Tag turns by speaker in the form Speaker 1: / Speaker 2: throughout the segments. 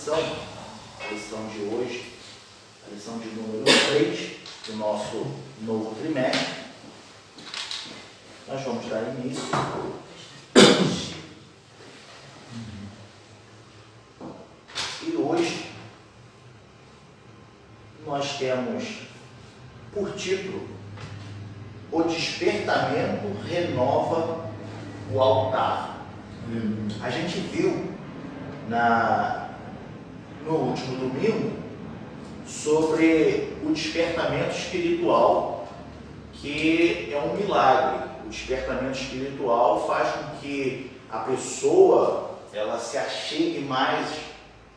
Speaker 1: lição, a lição de hoje, a lição de número 3 do nosso novo trimestre. Nós vamos dar início. E hoje nós temos por título: O despertamento renova o altar. A gente viu no último domingo sobre o despertamento espiritual, que é um milagre. O despertamento espiritual faz com que a pessoa ela se achegue mais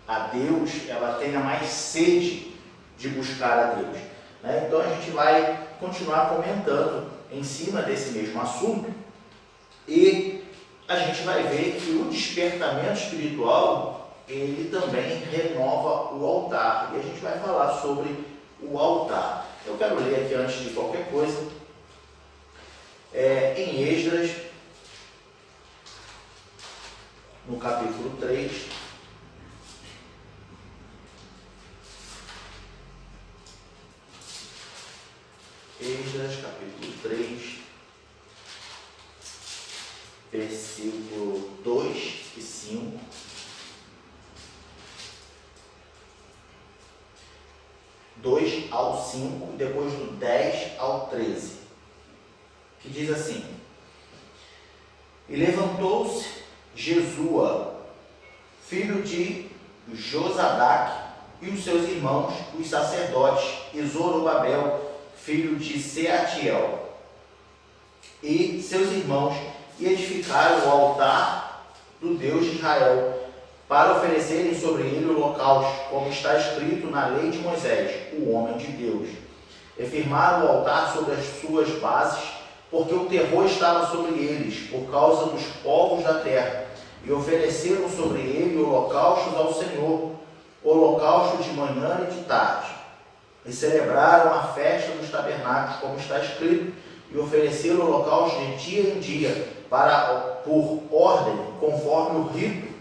Speaker 1: a Deus, ela tenha mais sede de buscar a Deus, né? Então a gente vai continuar comentando em cima desse mesmo assunto e a gente vai ver que o despertamento espiritual ele também renova o altar, e a gente vai falar sobre o altar. Eu quero ler aqui antes de qualquer coisa, em Esdras, no capítulo 3, Esdras, capítulo 3, versículo 2 e 5. Ao 5, e depois do 10 ao 13, que diz assim: E levantou-se Jesua, filho de Josadaque, e os seus irmãos, os sacerdotes, e Zorobabel, filho de Seatiel, e seus irmãos, e edificaram o altar do Deus de Israel, para oferecerem sobre ele holocaustos, como está escrito na lei de Moisés, o homem de Deus. E firmaram o altar sobre as suas bases, porque o terror estava sobre eles, por causa dos povos da terra. E ofereceram sobre ele holocaustos ao Senhor, holocausto de manhã e de tarde. E celebraram a festa dos tabernáculos, como está escrito, e ofereceram holocaustos de dia em dia, por ordem, conforme o rito,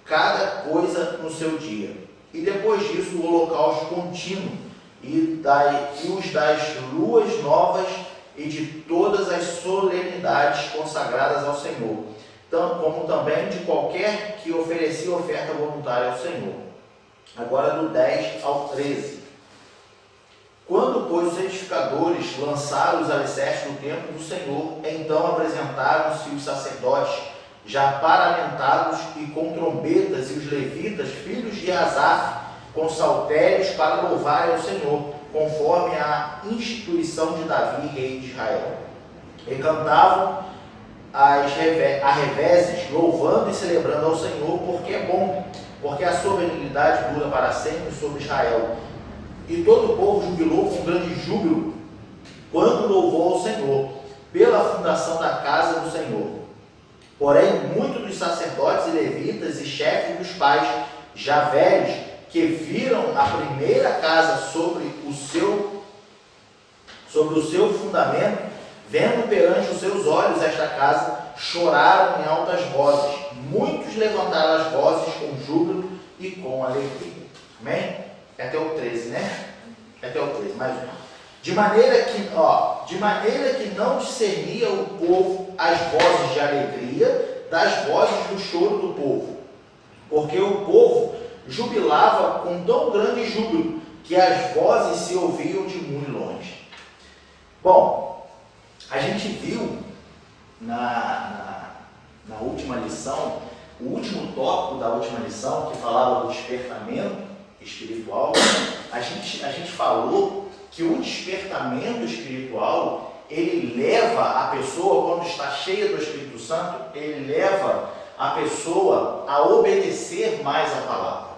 Speaker 1: cada coisa no seu dia. E depois disso o holocausto contínuo, e os das luas novas, e de todas as solenidades consagradas ao Senhor, como também de qualquer que oferecia oferta voluntária ao Senhor. Agora do 10 ao 13. Quando, pois, os edificadores lançaram os alicerces do templo do Senhor, então apresentaram-se os sacerdotes, já paramentados e com trombetas, e os levitas, filhos de Asaf, com saltérios, para louvarem ao Senhor, conforme a instituição de Davi, rei de Israel. E cantavam a reveses, louvando e celebrando ao Senhor, porque é bom, porque a soberanidade dura para sempre sobre Israel. E todo o povo jubilou com grande júbilo, quando louvou ao Senhor, pela fundação da casa do Senhor. Porém, muitos dos sacerdotes e levitas e chefes dos pais, já velhos, que viram a primeira casa sobre o seu fundamento, vendo perante os seus olhos esta casa, choraram em altas vozes. Muitos levantaram as vozes com júbilo e com alegria. Amém? É até o 13, né? É até o 13, mais um. De maneira que não discernia o povo as vozes de alegria das vozes do choro do povo, porque o povo jubilava com tão grande júbilo que as vozes se ouviam de muito longe. Bom, a gente viu na última lição, o último tópico da última lição, que falava do despertamento espiritual. A gente falou que o despertamento espiritual, ele leva a pessoa, quando está cheia do Espírito Santo, ele leva a pessoa a obedecer mais a palavra,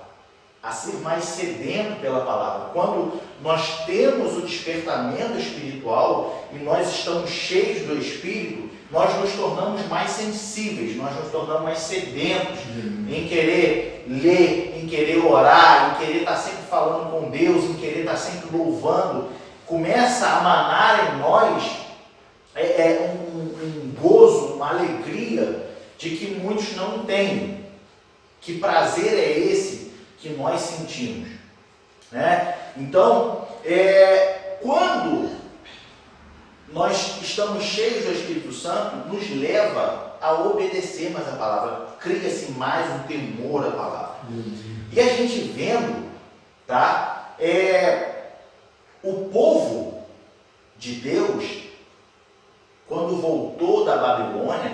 Speaker 1: a ser mais sedento pela palavra. Quando nós temos o despertamento espiritual e nós estamos cheios do Espírito, nós nos tornamos mais sensíveis, nós nos tornamos mais sedentos em querer ler, em querer orar, em querer estar sempre falando com Deus, em querer estar sempre louvando. Começa a manar em nós um gozo, uma alegria de que muitos não têm. Que prazer é esse que nós sentimos, né? Então, quando nós estamos cheios do Espírito Santo, nos leva a obedecer mais a palavra, cria-se mais um temor à palavra. E a gente vendo, tá? O povo de Deus, quando voltou da Babilônia,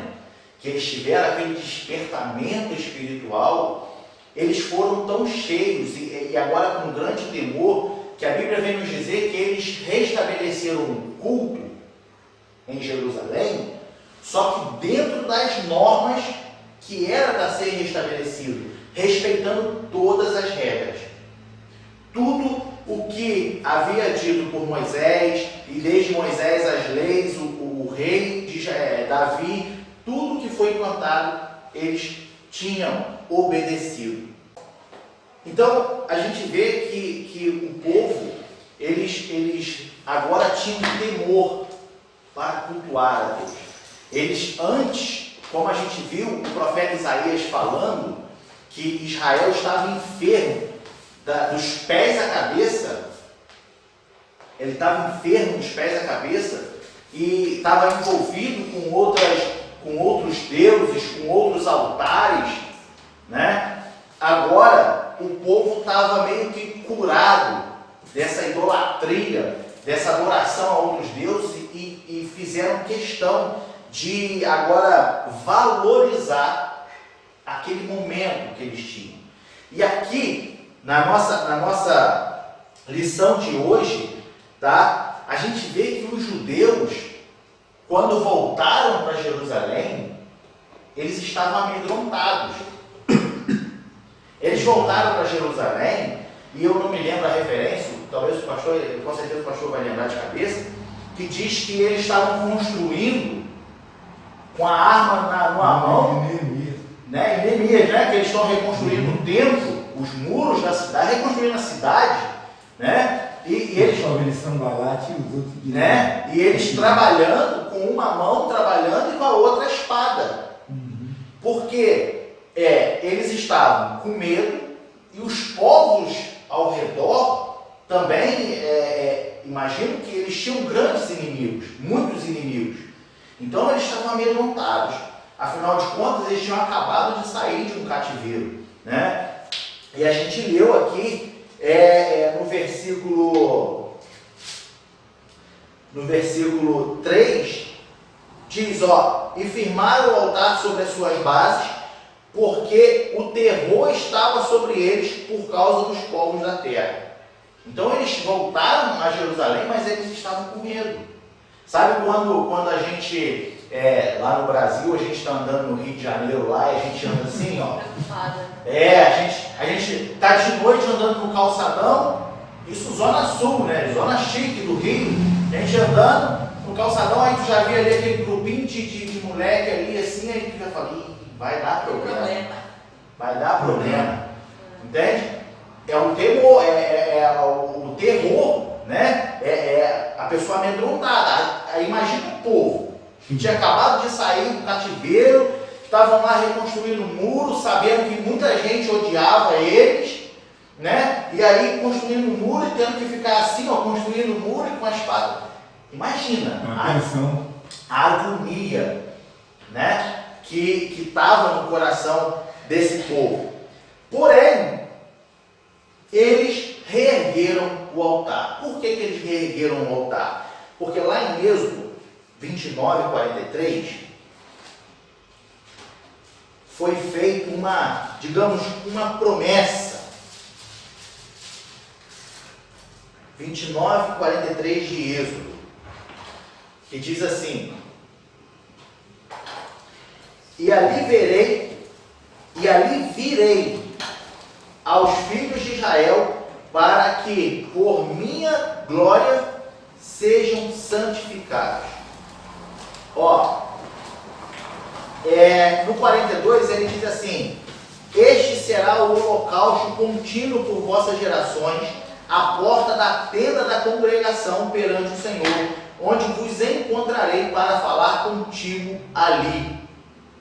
Speaker 1: que eles tiveram aquele despertamento espiritual, eles foram tão cheios, e agora com grande temor, que a Bíblia vem nos dizer que eles restabeleceram um culto em Jerusalém, só que dentro das normas que era para ser restabelecido, respeitando todas as regras. Tudo o que havia dito por Moisés, e desde Moisés as leis, o rei de Davi, tudo que foi implantado, eles tinham obedecido. Então, a gente vê que o povo, eles agora tinham temor para cultuar a Deus. Eles antes, como a gente viu o profeta Isaías falando, que Israel estava enfermo dos pés à cabeça, ele estava enfermo dos pés à cabeça e estava envolvido com outros deuses, com outros altares, né? Agora o povo estava meio que curado dessa idolatria, dessa adoração a outros deuses e fizeram questão de agora valorizar aquele momento que eles tinham. E aqui, na nossa lição de hoje, tá? A gente vê que os judeus, quando voltaram para Jerusalém, eles estavam amedrontados. Eles voltaram para Jerusalém, e eu não me lembro a referência, talvez o pastor, com certeza o pastor vai lembrar de cabeça, que diz que eles estavam construindo com a arma numa mão, né? Neemias, né? Que eles estão reconstruindo o templo, os muros da cidade, reconstruindo a cidade, né? E eles, né? E eles trabalhando com uma mão trabalhando e com a outra a espada. Porque eles estavam com medo e os povos ao redor também, imagino que eles tinham grandes inimigos, muitos inimigos. Então eles estavam amedrontados. Afinal de contas, eles tinham acabado de sair de um cativeiro, né? E a gente leu aqui no versículo 3, diz, e firmaram o altar sobre as suas bases, porque o terror estava sobre eles por causa dos povos da terra. Então eles voltaram a Jerusalém, mas eles estavam com medo. Sabe quando a gente, lá no Brasil, a gente está andando no Rio de Janeiro lá, e a gente anda assim, ó. A gente está de noite andando no calçadão, isso Zona Sul, né? Zona chique do Rio, a gente andando no calçadão, aí tu já vê ali aquele grupinho de moleque ali assim, aí tu já fala, vai dar problema. Vai dar problema. Entende? É o temor, o terror, né? A pessoa amedrontada. Aí imagina o povo que tinha acabado de sair do cativeiro, estavam lá reconstruindo o muro, sabendo que muita gente odiava eles, né? E aí construindo o muro e tendo que ficar assim, construindo o muro e com a espada. Imagina a agonia, né? Que estava no coração desse povo. Porém, eles reergueram o altar. Por que eles reergueram o altar? Porque lá em Êxodo 29:43 foi feita uma promessa. 29:43 de Êxodo, que diz assim: E ali virei aos filhos de Israel, para que por minha glória sejam santificados. No 42 ele diz assim: Este será o holocausto contínuo por vossas gerações, à porta da tenda da congregação perante o Senhor, onde vos encontrarei para falar contigo ali.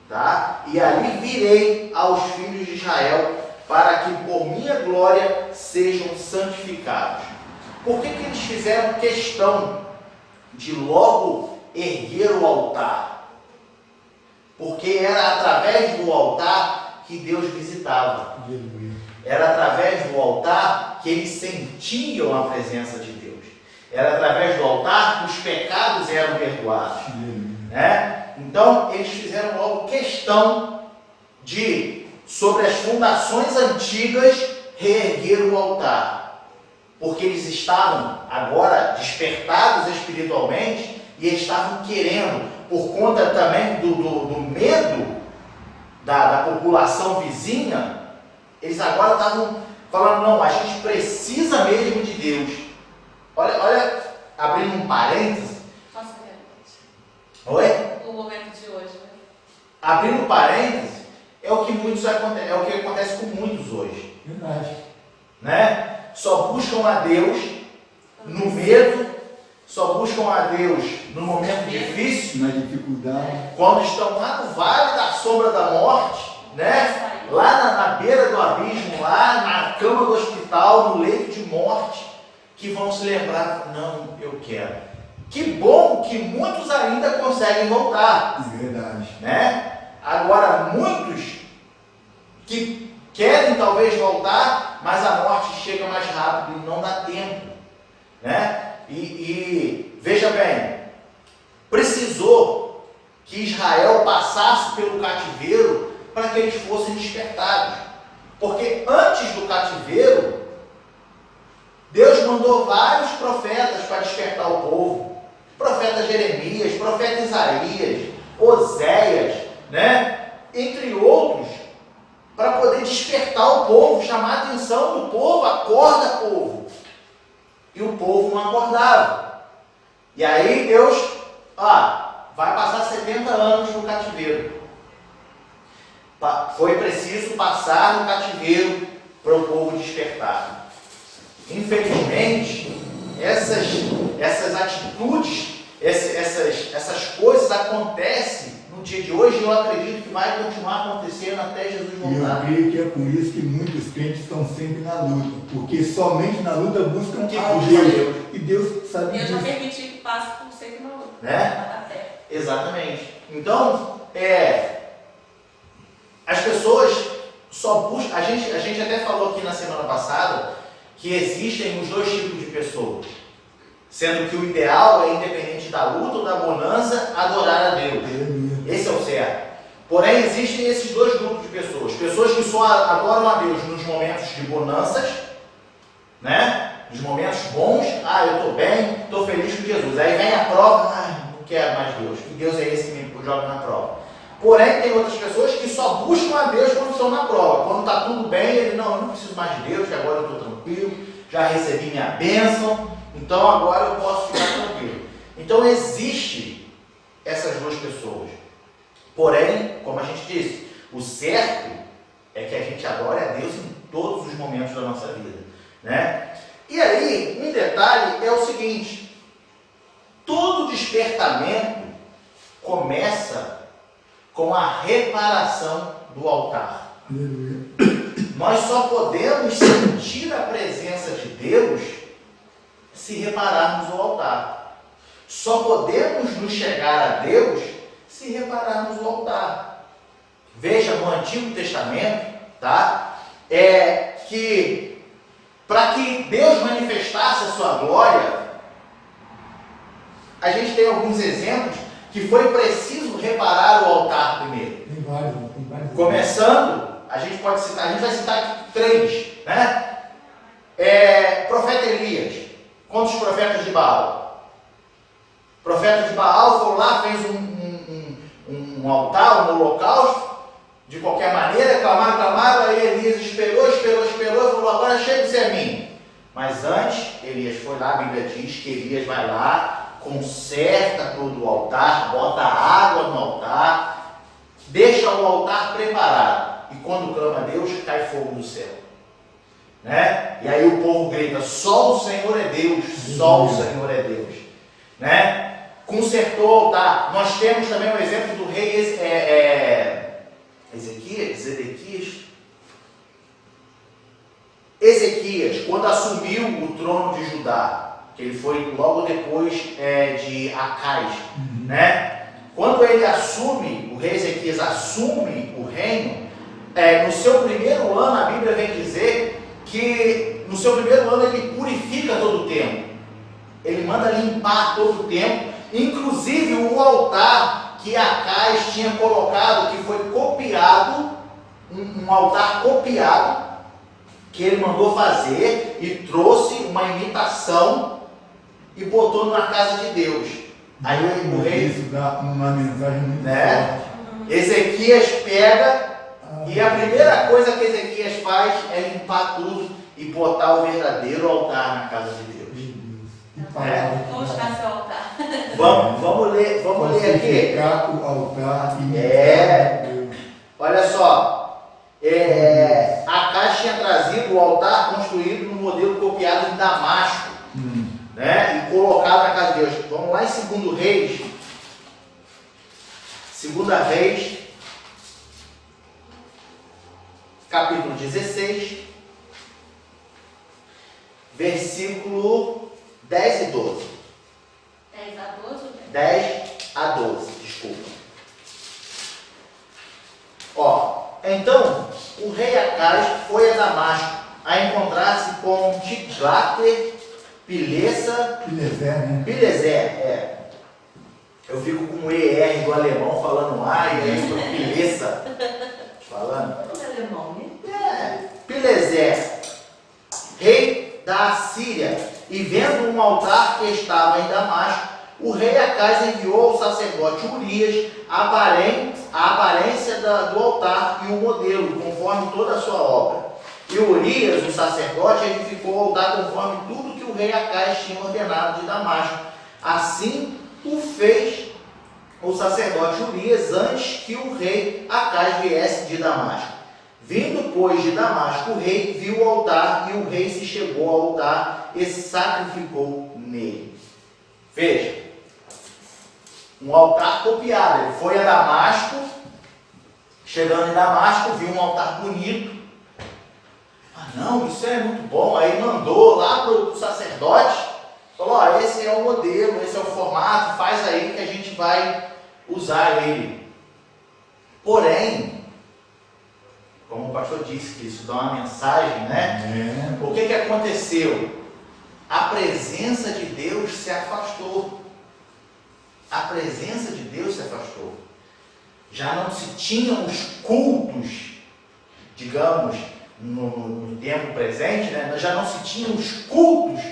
Speaker 1: Tá? E ali virei aos filhos de Israel, para que por minha glória sejam santificados. Por que eles fizeram questão de logo erguer o altar? Porque era através do altar que Deus visitava. Era através do altar que eles sentiam a presença de Deus. Era através do altar que os pecados eram perdoados. Né? Então, eles fizeram logo questão de, sobre as fundações antigas, reerguer o altar. Porque eles estavam agora despertados espiritualmente e estavam querendo, por conta também do medo da população vizinha, eles agora estavam falando, não, a gente precisa mesmo de Deus. Olha, abrindo um parêntese.
Speaker 2: Nossa,
Speaker 1: Oi?
Speaker 2: o momento de hoje, né?
Speaker 1: Abrindo parêntese, é o que acontece com muitos hoje.
Speaker 3: Verdade.
Speaker 1: Né? Só buscam a Deus no medo, só buscam a Deus no momento difícil,
Speaker 3: Na dificuldade.
Speaker 1: quando estão lá no vale da sombra da morte, né? Lá na beira do abismo, lá na cama do hospital, no leito de morte, que vão se lembrar, não, eu quero. Que bom que muitos ainda conseguem voltar.
Speaker 3: Verdade.
Speaker 1: Né? Agora, muitos que querem talvez voltar, mas a morte chega mais rápido e não dá tempo. Né? E veja bem, precisou que Israel passasse pelo cativeiro para que eles fossem despertados. Porque antes do cativeiro, Deus mandou vários profetas para despertar o povo. Profeta Jeremias, profeta Isaías, Oséias, né? Entre outros, para poder despertar o povo, chamar a atenção do povo, acorda povo. E o povo não acordava. E aí Deus, vai passar 70 anos no cativeiro. Foi preciso passar no cativeiro para o povo despertar. Infelizmente, essas atitudes, essas coisas acontecem no dia de hoje e eu acredito que vai continuar acontecendo até Jesus
Speaker 3: E
Speaker 1: voltar.
Speaker 3: eu creio que é por isso que muitos crentes estão sempre na luta. Porque somente na luta buscam
Speaker 1: Que
Speaker 3: a
Speaker 1: busca
Speaker 3: Deus.
Speaker 1: Deus.
Speaker 3: E Deus sabe
Speaker 2: Deus já
Speaker 3: disso.
Speaker 2: permitiu que passe por sempre uma luta.
Speaker 1: Né?
Speaker 2: Na fé.
Speaker 1: Exatamente. Então, as pessoas só buscam. A gente até falou aqui na semana passada que existem os dois tipos de pessoas. Sendo que o ideal é, independente da luta ou da bonança, adorar a Deus. Esse é o certo. Porém, existem esses dois grupos de pessoas. Pessoas que só adoram a Deus nos momentos de bonanças, né? Nos momentos bons. Eu estou bem, estou feliz com Jesus. Aí vem a prova, não quero mais Deus. Que Deus é esse que me joga na prova. Porém, tem outras pessoas que só buscam a Deus quando estão na prova. Quando está tudo bem, eu não preciso mais de Deus, que agora eu estou tranquilo, já recebi minha bênção, então agora eu posso ficar tranquilo. Então, existe essas duas pessoas. Porém, como a gente disse, o certo é que a gente adore a Deus em todos os momentos da nossa vida. Né? E aí, um detalhe é o seguinte: todo despertamento começa com a reparação do altar. Nós só podemos sentir a presença de Deus se repararmos o altar. Só podemos nos chegar a Deus se repararmos o altar. Veja no Antigo Testamento, tá? Que para que Deus manifestasse a sua glória, a gente tem alguns exemplos que foi preciso reparar o altar primeiro.
Speaker 3: Tem vários.
Speaker 1: Começando, a gente vai citar aqui 3, né? Profeta Elias, contra os profetas de Baal. O profeta de Baal foi lá, fez um altar, um holocausto, de qualquer maneira, clamaram, aí Elias esperou, e falou, agora chega-se a mim. Mas antes, Elias foi lá, a Bíblia diz que Elias vai lá, conserta todo o altar, bota água no altar, deixa o altar preparado. E quando clama a Deus, cai fogo do céu. Né? E aí o povo grita, só o Senhor é Deus, só o Senhor é Deus. Né? Consertou o altar. Nós temos também o exemplo do rei Zedequias. Ezequias, quando assumiu o trono de Judá, que ele foi logo depois de Acais, né? Quando ele assume, o rei Ezequias assume o reino, no seu primeiro ano, a Bíblia vem dizer que no seu primeiro ano ele purifica todo o templo. Ele manda limpar todo o templo, inclusive o altar que Acais tinha colocado, que foi copiado, um altar copiado, que ele mandou fazer e trouxe uma imitação e botou na casa de Deus. Aí o rei,
Speaker 3: isso dá uma mensagem muito forte.
Speaker 1: Ezequias pega e a primeira coisa que Ezequias faz é limpar tudo e botar o verdadeiro altar na casa de Deus.
Speaker 2: Onde está seu altar?
Speaker 1: Vamos ler aqui.
Speaker 3: O altar e
Speaker 1: Olha só, Acais tinha trazido o altar construído no modelo copiado em Damasco, né, e colocado na casa de Deus. Vamos lá em 2 Reis, 2 Reis, capítulo 16, versículo 10 e 12.
Speaker 2: 10 a 12?
Speaker 1: 10 a 12, desculpa. Então, o rei Acais foi a Damasco a encontrar-se com Tiglat-Pileser, né? Eu fico com o ER do alemão falando A e aí foi Pileser falando.
Speaker 2: Alemão, né?
Speaker 1: Pileser, rei da Assíria, e vendo um altar que estava em Damasco, o rei Acais enviou ao sacerdote Urias a aparência do altar e o modelo, conforme toda a sua obra. E Urias, o sacerdote, edificou o altar conforme tudo que o rei Acais tinha ordenado de Damasco. Assim o fez o sacerdote Urias antes que o rei Acais viesse de Damasco. Vindo, pois, de Damasco, o rei viu o altar e o rei se chegou ao altar e sacrificou nele. Veja, um altar copiado. Ele foi a Damasco, chegando em Damasco, viu um altar bonito. Não, isso é muito bom. Aí mandou lá para o sacerdote, falou, esse é o modelo, esse é o formato, faz aí que a gente vai usar ele. Porém, como o pastor disse, que isso dá uma mensagem, né? O que aconteceu? A presença de Deus se afastou. A presença de Deus se afastou. Já não se tinham os cultos, digamos, no tempo presente, né? Já não se tinham os cultos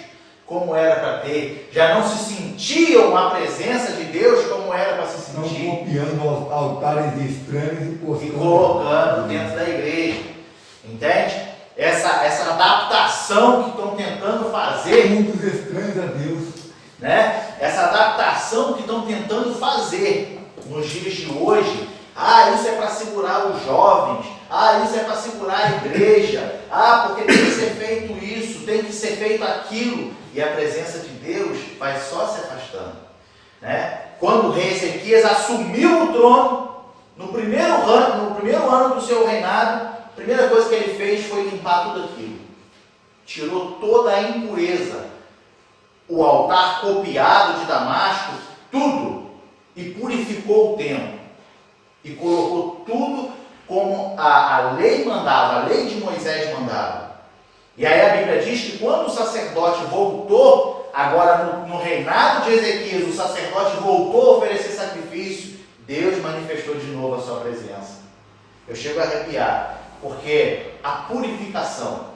Speaker 1: como era para ter. Já não se sentiam a presença de Deus como era para se sentir.
Speaker 3: Estão copiando altares estranhos
Speaker 1: e colocando dentro da igreja. Entende? Essa adaptação que estão tentando fazer.
Speaker 3: Muitos estranhos a Deus.
Speaker 1: Né? Essa adaptação que estão tentando fazer nos dias de hoje. Isso é para segurar os jovens. Isso é para segurar a igreja. Porque tem que ser feito isso, tem que ser feito aquilo. E a presença de Deus vai só se afastando. Né? Quando o rei Ezequias assumiu o trono, no primeiro ano do seu reinado, a primeira coisa que ele fez foi limpar tudo aquilo. Tirou toda a impureza, o altar copiado de Damasco, tudo, e purificou o templo. E colocou tudo como a lei mandava, a lei de Moisés mandava. E aí a Bíblia diz que quando o sacerdote voltou, agora no reinado de Ezequias, o sacerdote voltou a oferecer sacrifício, Deus manifestou de novo a sua presença. Eu chego a arrepiar, porque a purificação,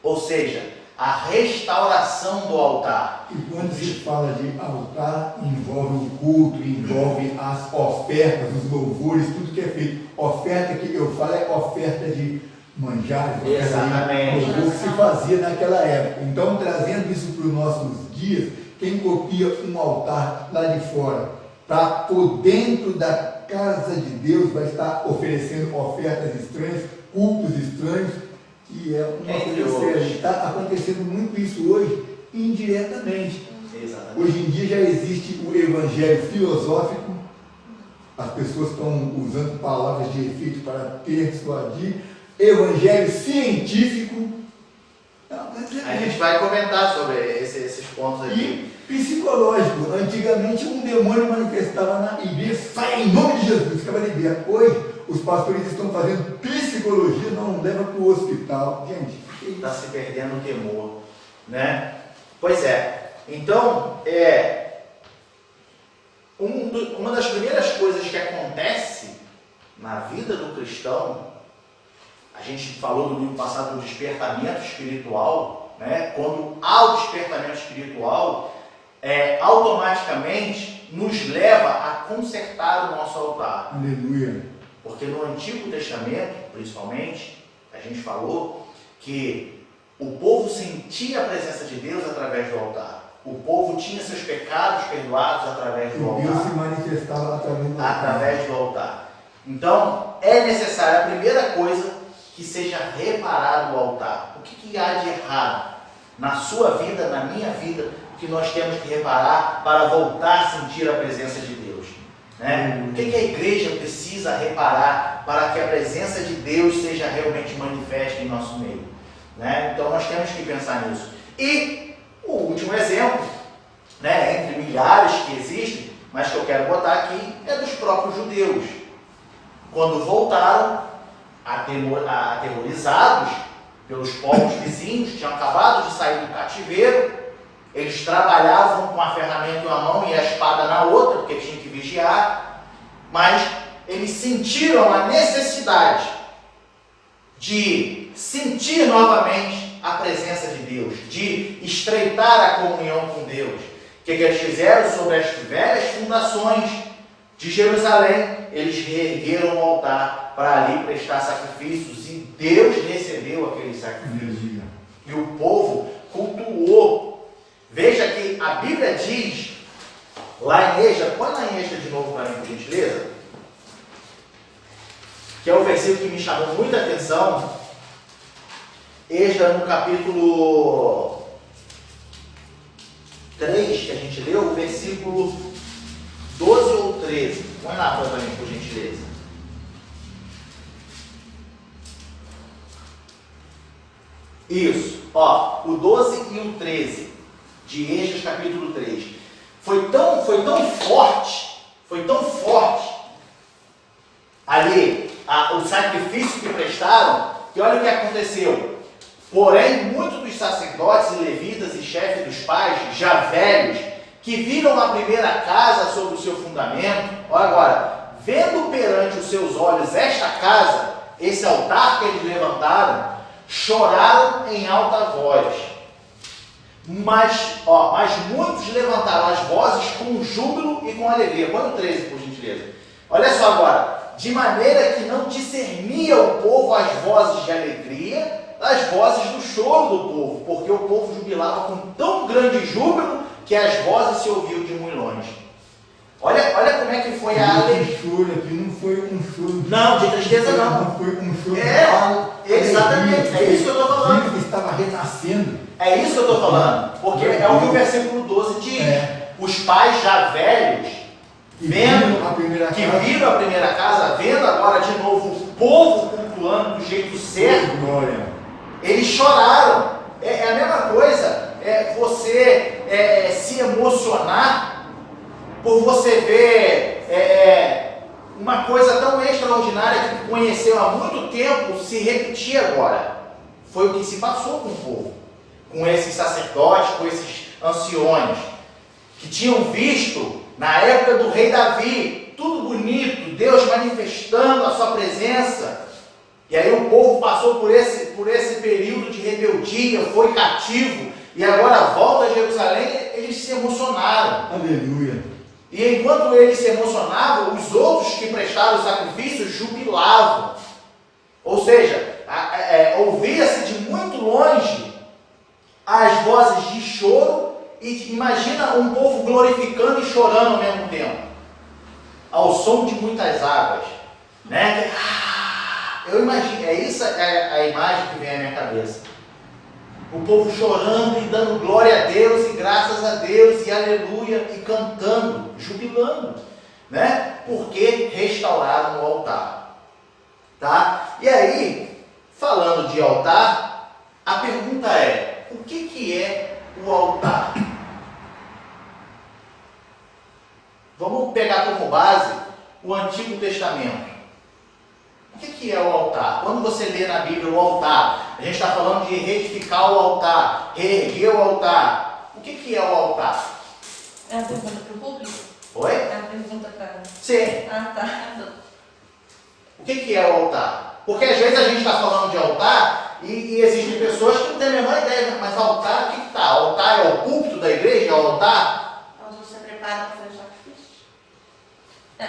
Speaker 1: ou seja, a restauração do altar.
Speaker 3: E quando se fala de altar, envolve o culto, envolve as ofertas, os louvores, tudo que é feito. Oferta que eu falo é oferta de manjares,
Speaker 1: exatamente,
Speaker 3: louvor que se fazia naquela época. Então, trazendo isso para os nossos dias, quem copia um altar lá de fora, por dentro da casa de Deus, vai estar oferecendo ofertas estranhas, cultos estranhos, e é uma coisa séria. Está acontecendo muito isso hoje, indiretamente.
Speaker 1: Exatamente.
Speaker 3: Hoje em dia já existe o evangelho filosófico, as pessoas estão usando palavras de efeito para persuadir, evangelho científico,
Speaker 1: A gente vai comentar sobre esses pontos aqui.
Speaker 3: E psicológico. Antigamente um demônio manifestava na igreja, sai em nome de Jesus, ficava liberto. Hoje os pastores estão fazendo psicologia, não leva para o hospital. Gente,
Speaker 1: Está se perdendo o temor, né? Pois é. Então, uma das primeiras coisas que acontece na vida do cristão, a gente falou no livro passado do despertamento espiritual, né? Quando há o despertamento espiritual, automaticamente nos leva a consertar o nosso altar.
Speaker 3: aleluia.
Speaker 1: Porque no Antigo Testamento, principalmente, a gente falou que o povo sentia a presença de Deus através do altar. O povo tinha seus pecados perdoados através do altar.
Speaker 3: Deus se manifestava
Speaker 1: Através do altar. Então, é necessário, a primeira coisa, que seja reparado o altar. O que há de errado na sua vida, na minha vida, que nós temos que reparar para voltar a sentir a presença de Deus? Né? O que a igreja precisa reparar para que a presença de Deus seja realmente manifesta em nosso meio? Né? Então nós temos que pensar nisso. E o último exemplo, né, entre milhares que existem, mas que eu quero botar aqui, é dos próprios judeus. Quando voltaram, aterrorizados pelos povos vizinhos, que tinham acabado de sair do cativeiro, eles trabalhavam com a ferramenta em uma mão e a espada na outra, porque tinham que vigiar, mas eles sentiram a necessidade de sentir novamente a presença de Deus, de estreitar a comunhão com Deus. O que eles fizeram? Sobre as velhas fundações de Jerusalém, eles reergueram o altar para ali prestar sacrifícios, e Deus recebeu aqueles sacrifícios. E o povo cultuou. Veja que a Bíblia diz, lá em Êxodo, põe lá em Êxodo de novo para mim, por gentileza, que é o versículo que me chamou muita atenção. Êxodo no capítulo 3, que a gente leu, o versículo 12 ou 13. Põe lá para mim, por gentileza. Isso, ó, o 12 e o 13 de Êxodo capítulo 3. Foi tão forte ali o sacrifício que prestaram, que olha o que aconteceu. Porém, muitos dos sacerdotes e levitas e chefes dos pais, já velhos, que viram a primeira casa sobre o seu fundamento, olha agora, vendo perante os seus olhos esta casa, esse altar que eles levantaram, choraram em alta voz. Mas muitos levantaram as vozes com júbilo e com alegria. Põe o 13, por gentileza. Olha só agora. De maneira que não discernia o povo as vozes de alegria das vozes do choro do povo, porque o povo jubilava com tão grande júbilo que as vozes se ouviam de muito longe. Olha como é que foi a alegria.
Speaker 3: Choro aqui não foi um choro.
Speaker 1: Não, de tristeza não.
Speaker 3: Não foi um choro.
Speaker 1: Exatamente, é isso que eu estou falando.
Speaker 3: Que estava renascendo.
Speaker 1: É isso que eu estou falando, porque é o que o versículo 12 diz. Os pais já velhos, viram a primeira casa, vendo agora de novo o povo cultuando do jeito certo, eles choraram. É a mesma coisa, você se emocionar por você ver uma coisa tão extraordinária que conheceu há muito tempo se repetir agora. Foi o que se passou com o povo, com esses sacerdotes, com esses anciões, que tinham visto na época do rei Davi, tudo bonito, Deus manifestando a sua presença. E aí o povo passou por esse período de rebeldia, foi cativo, e agora volta a Jerusalém, eles se emocionaram.
Speaker 3: Aleluia.
Speaker 1: E enquanto eles se emocionavam, os outros que prestaram o sacrifício jubilavam. Ou seja, ouvia-se de muito longe as vozes de choro, e imagina um povo glorificando e chorando ao mesmo tempo, ao som de muitas águas, né? Eu imagino, isso é a imagem que vem à minha cabeça. O povo chorando e dando glória a Deus, e graças a Deus, e aleluia, e cantando, jubilando, né? Porque restauraram o altar, tá? E aí, falando de altar, A pergunta é, o que é o altar? Vamos pegar como base o Antigo Testamento. O que é o altar? Quando você lê na Bíblia o altar, a gente está falando de reedificar o altar, reerguer o altar. O que é o altar?
Speaker 2: É uma pergunta para o público?
Speaker 1: Oi?
Speaker 2: É uma pergunta para...
Speaker 1: Sim.
Speaker 2: Ah, tá.
Speaker 1: O que é o altar? Porque às vezes a gente está falando de altar e existem pessoas que não têm a menor ideia, mas altar, o que está? Altar é o púlpito da igreja? É o altar?
Speaker 2: Onde você prepara para fazer o sacrifício?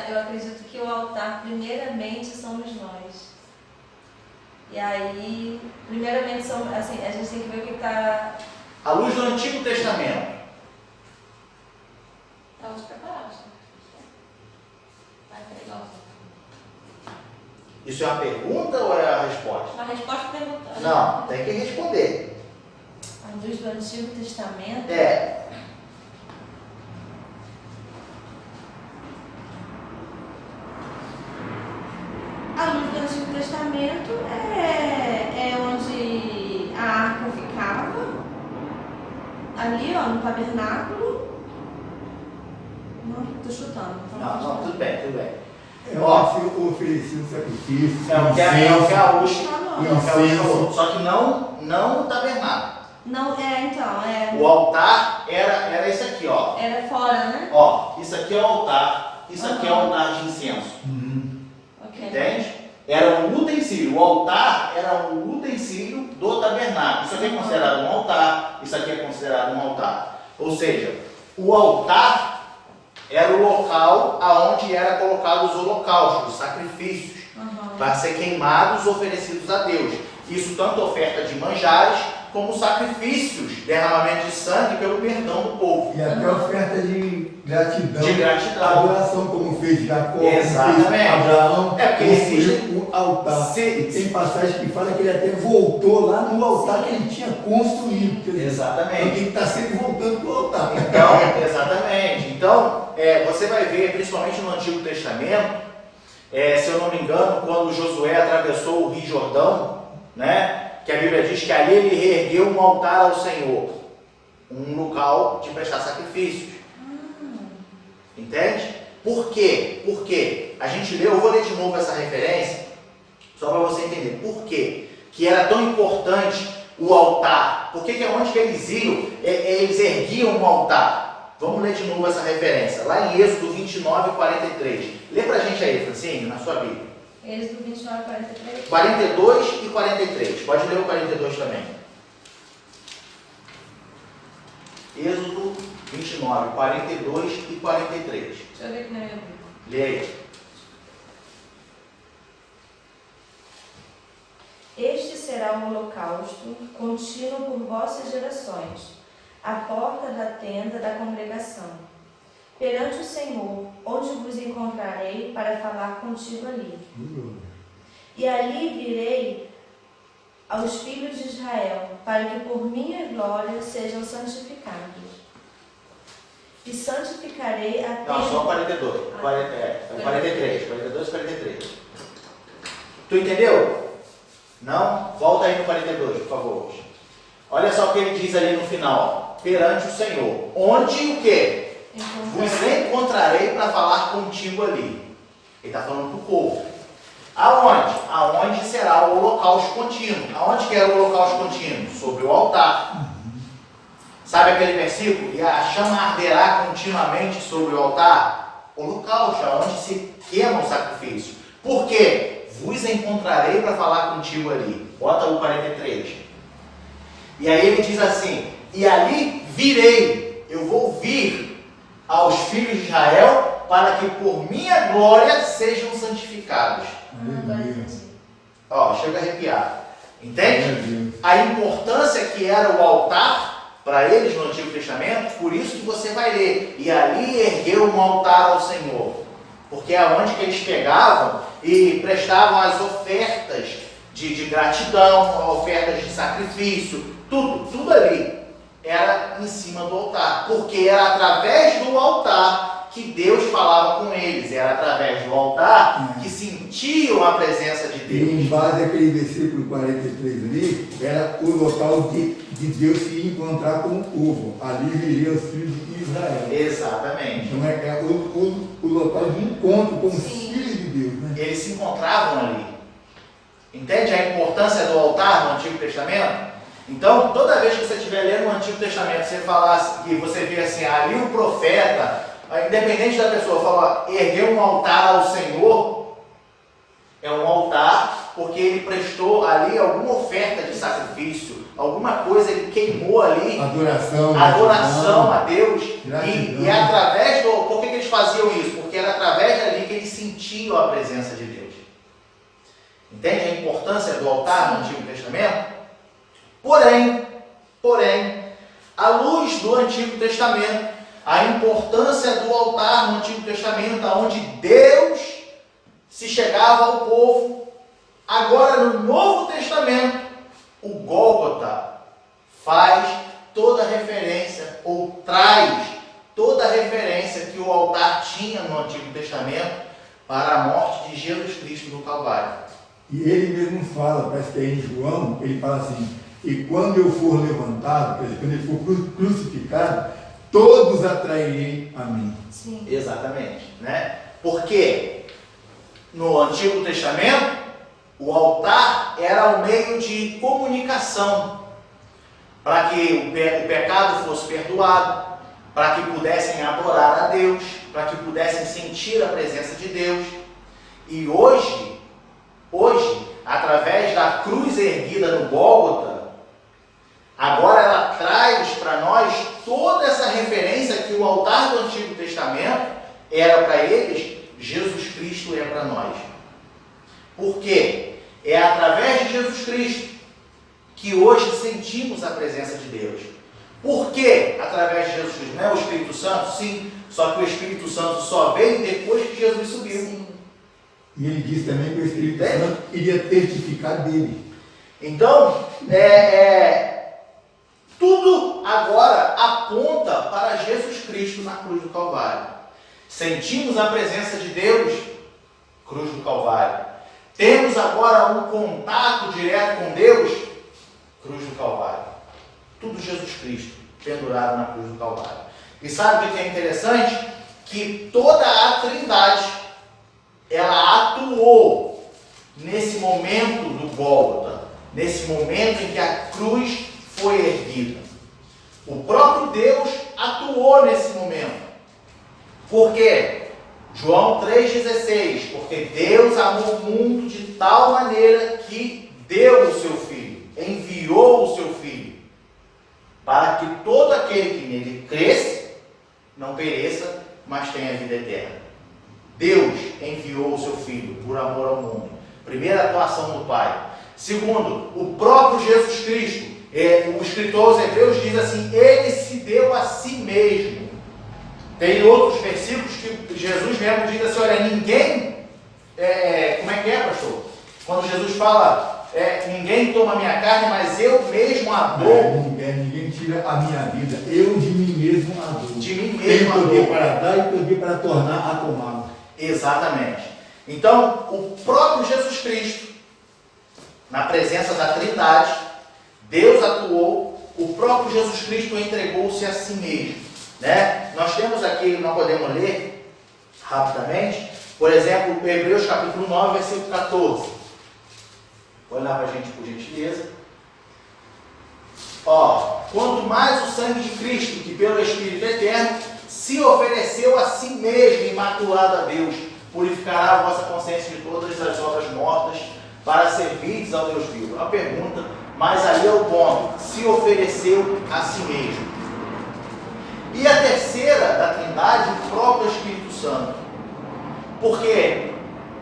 Speaker 2: Eu acredito que o altar, primeiramente, somos nós. E aí, primeiramente, assim, a gente tem que ver o que está...
Speaker 1: À luz do Antigo Testamento.
Speaker 2: Estamos preparados. Vai ter igual.
Speaker 1: Isso é uma pergunta ou é a resposta?
Speaker 2: Uma resposta perguntando.
Speaker 1: Não, tem que responder.
Speaker 2: A luz do Antigo Testamento.
Speaker 1: É.
Speaker 2: A luz do Antigo Testamento é onde a arca ficava. Ali, ó, no tabernáculo. Não, tô chutando.
Speaker 1: Não, tudo bem, tudo bem.
Speaker 3: É onde se oferecia o sacrifício,
Speaker 1: É o que a Ush
Speaker 3: incenso.
Speaker 1: falou. Só que não o tabernáculo.
Speaker 2: Não, então,
Speaker 1: O altar era esse aqui, ó.
Speaker 2: era fora, né?
Speaker 1: Ó, isso aqui é o altar, isso aqui é o altar de incenso.
Speaker 2: Ok.
Speaker 1: Entende? Era um utensílio. O altar era um utensílio do tabernáculo. Isso aqui é considerado um altar, isso aqui é considerado um altar. Ou seja, o altar era o local aonde era colocados os holocaustos, os sacrifícios, para ser queimados, oferecidos a Deus. Isso tanto oferta de manjares, como sacrifícios, derramamento de sangue pelo perdão do povo.
Speaker 3: E até oferta de gratidão.
Speaker 1: De gratidão.
Speaker 3: Adoração, como fez Jacó,
Speaker 1: Exatamente.
Speaker 3: como fez Abraão,
Speaker 1: É porque
Speaker 3: construiu o altar.
Speaker 1: Se-
Speaker 3: E tem passagem que fala que ele até voltou lá no altar que ele tinha construído. Quer dizer,
Speaker 1: Exatamente.
Speaker 3: então tem que estar sempre voltando para o altar.
Speaker 1: Então, exatamente. Então, você vai ver, principalmente no Antigo Testamento, se eu não me engano, quando Josué atravessou o Rio Jordão, né? Que a Bíblia diz que ali ele reergueu um altar ao Senhor, um local de prestar sacrifícios. Entende? Por quê? Porque a gente leu, eu vou ler de novo essa referência, só para você entender por quê que era tão importante o altar. Por que é onde que eles iam, eles erguiam um altar. Vamos ler de novo essa referência, lá em Êxodo 29, 43. Lê pra gente aí, Francine, na sua Bíblia.
Speaker 2: Êxodo 29, 43.
Speaker 1: 42 e 43. Pode ler o 42 também. Êxodo 29, 42 e 43.
Speaker 2: Deixa eu ver aqui na minha Bíblia.
Speaker 1: Lê aí.
Speaker 2: Este será um holocausto contínuo por vossas gerações, à porta da tenda da congregação, perante o Senhor, onde vos encontrarei para falar contigo ali. E ali virei aos filhos de Israel, para que por minha glória sejam santificados. E santificarei a tenda...
Speaker 1: Não, só 42. 43. 42 e 43. Tu entendeu? Não? Volta aí no 42, por favor. Olha só o que ele diz ali no final. Ó. Perante o Senhor. Onde o quê? Vos encontrarei para falar contigo ali. Ele está falando para o povo. Aonde? Aonde será o holocausto contínuo. Aonde que era o holocausto contínuo? Sobre o altar. Sabe aquele versículo? E a chama arderá continuamente sobre o altar? Holocausto, aonde se queima o sacrifício. Por quê? Vos encontrarei para falar contigo ali. Bota o 43. E aí ele diz assim, e ali virei, eu vou vir aos filhos de Israel para que por minha glória sejam santificados. Ó, chega a arrepiar. Entende? A importância que era o altar para eles no Antigo Testamento, por isso que você vai ler. E ali ergueu um altar ao Senhor. Porque é onde que eles pegavam e prestavam as ofertas de gratidão, ofertas de sacrifício, tudo ali era em cima do altar. Porque era através do altar que Deus falava com eles. Era através do altar que sentiam a presença de
Speaker 3: E
Speaker 1: Deus.
Speaker 3: em base àquele versículo 43 ali, era o local de Deus se encontrar com o povo. Ali viriam os filhos de Israel.
Speaker 1: Exatamente.
Speaker 3: Então é o local de encontro com os
Speaker 2: Sim.
Speaker 3: filhos de Deus, né?
Speaker 1: Eles se encontravam ali. Entende a importância do altar no Antigo Testamento? Então, toda vez que você estiver lendo o Antigo Testamento, você falar que você vê assim, ali o profeta, independente da pessoa, fala, ergueu um altar ao Senhor, é um altar porque ele prestou ali alguma oferta de sacrifício, alguma coisa, ele queimou ali, adoração a Deus, e através do... Por que eles faziam isso? Porque era através dali que eles sentiam a presença de Deus. Entende a importância do altar no Antigo Testamento? Porém, à luz do Antigo Testamento, a importância do altar no Antigo Testamento, onde Deus se chegava ao povo, agora no Novo Testamento, o Gólgota faz toda a referência, ou traz toda a referência que o altar tinha no Antigo Testamento para a morte de Jesus Cristo no Calvário.
Speaker 3: E ele mesmo fala, parece que é em João, ele fala assim, e quando eu for levantado, quer dizer, quando ele for crucificado, todos atrairei a mim.
Speaker 2: Sim.
Speaker 1: Exatamente, né? Porque no Antigo Testamento, o altar era o meio de comunicação para que o pecado fosse perdoado, para que pudessem adorar a Deus, para que pudessem sentir a presença de Deus. E hoje, através da cruz erguida no Gólgota, agora ela traz para nós toda essa referência que o altar do Antigo Testamento era para eles, Jesus Cristo é para nós. Por quê? É através de Jesus Cristo que hoje sentimos a presença de Deus. Por quê? Através de Jesus Cristo. Não é o Espírito Santo? Sim. Só que o Espírito Santo só veio depois que Jesus subiu.
Speaker 2: Sim.
Speaker 3: E ele diz também que o Espírito Santo iria testificar dele.
Speaker 1: Então, tudo agora aponta para Jesus Cristo na cruz do Calvário. Sentimos a presença de Deus, cruz do Calvário. Temos agora um contato direto com Deus, cruz do Calvário. Tudo Jesus Cristo, pendurado na cruz do Calvário. E sabe o que é interessante? Que toda a Trindade, ela atuou nesse momento do Gólgota, nesse momento em que a cruz foi erguida. O próprio Deus atuou nesse momento. Por quê? João 3,16, porque Deus amou o mundo de tal maneira que deu o seu Filho, enviou o seu Filho, para que todo aquele que nele cresce, não pereça, mas tenha vida eterna. Deus enviou o seu Filho por amor ao mundo. Primeira atuação do Pai. Segundo, o próprio Jesus Cristo, o escritor aos Hebreus diz assim, ele se deu a si mesmo. Tem outros versículos que Jesus mesmo diz assim, olha, ninguém, como é que é, pastor? Quando Jesus fala, ninguém toma a minha carne, mas eu mesmo a dou.
Speaker 3: Ninguém tira a minha vida, eu de mim mesmo a dou.
Speaker 1: De mim mesmo a dou.
Speaker 3: Tenho poder para dar e poder para tornar a tomá-la.
Speaker 1: Exatamente. Então, o próprio Jesus Cristo, na presença da Trindade, Deus atuou, o próprio Jesus Cristo entregou-se a si mesmo. Né? Nós temos aqui, nós podemos ler rapidamente, por exemplo, Hebreus capítulo 9, versículo 14. Vou olhar para a gente por gentileza. Quanto mais o sangue de Cristo, que pelo Espírito Eterno, se ofereceu a si mesmo, imaculado a Deus, purificará a vossa consciência de todas as obras mortas, para servirdes ao Deus vivo. É uma pergunta, mas ali é o ponto, se ofereceu a si mesmo. E a terceira da Trindade, o próprio Espírito Santo. Porque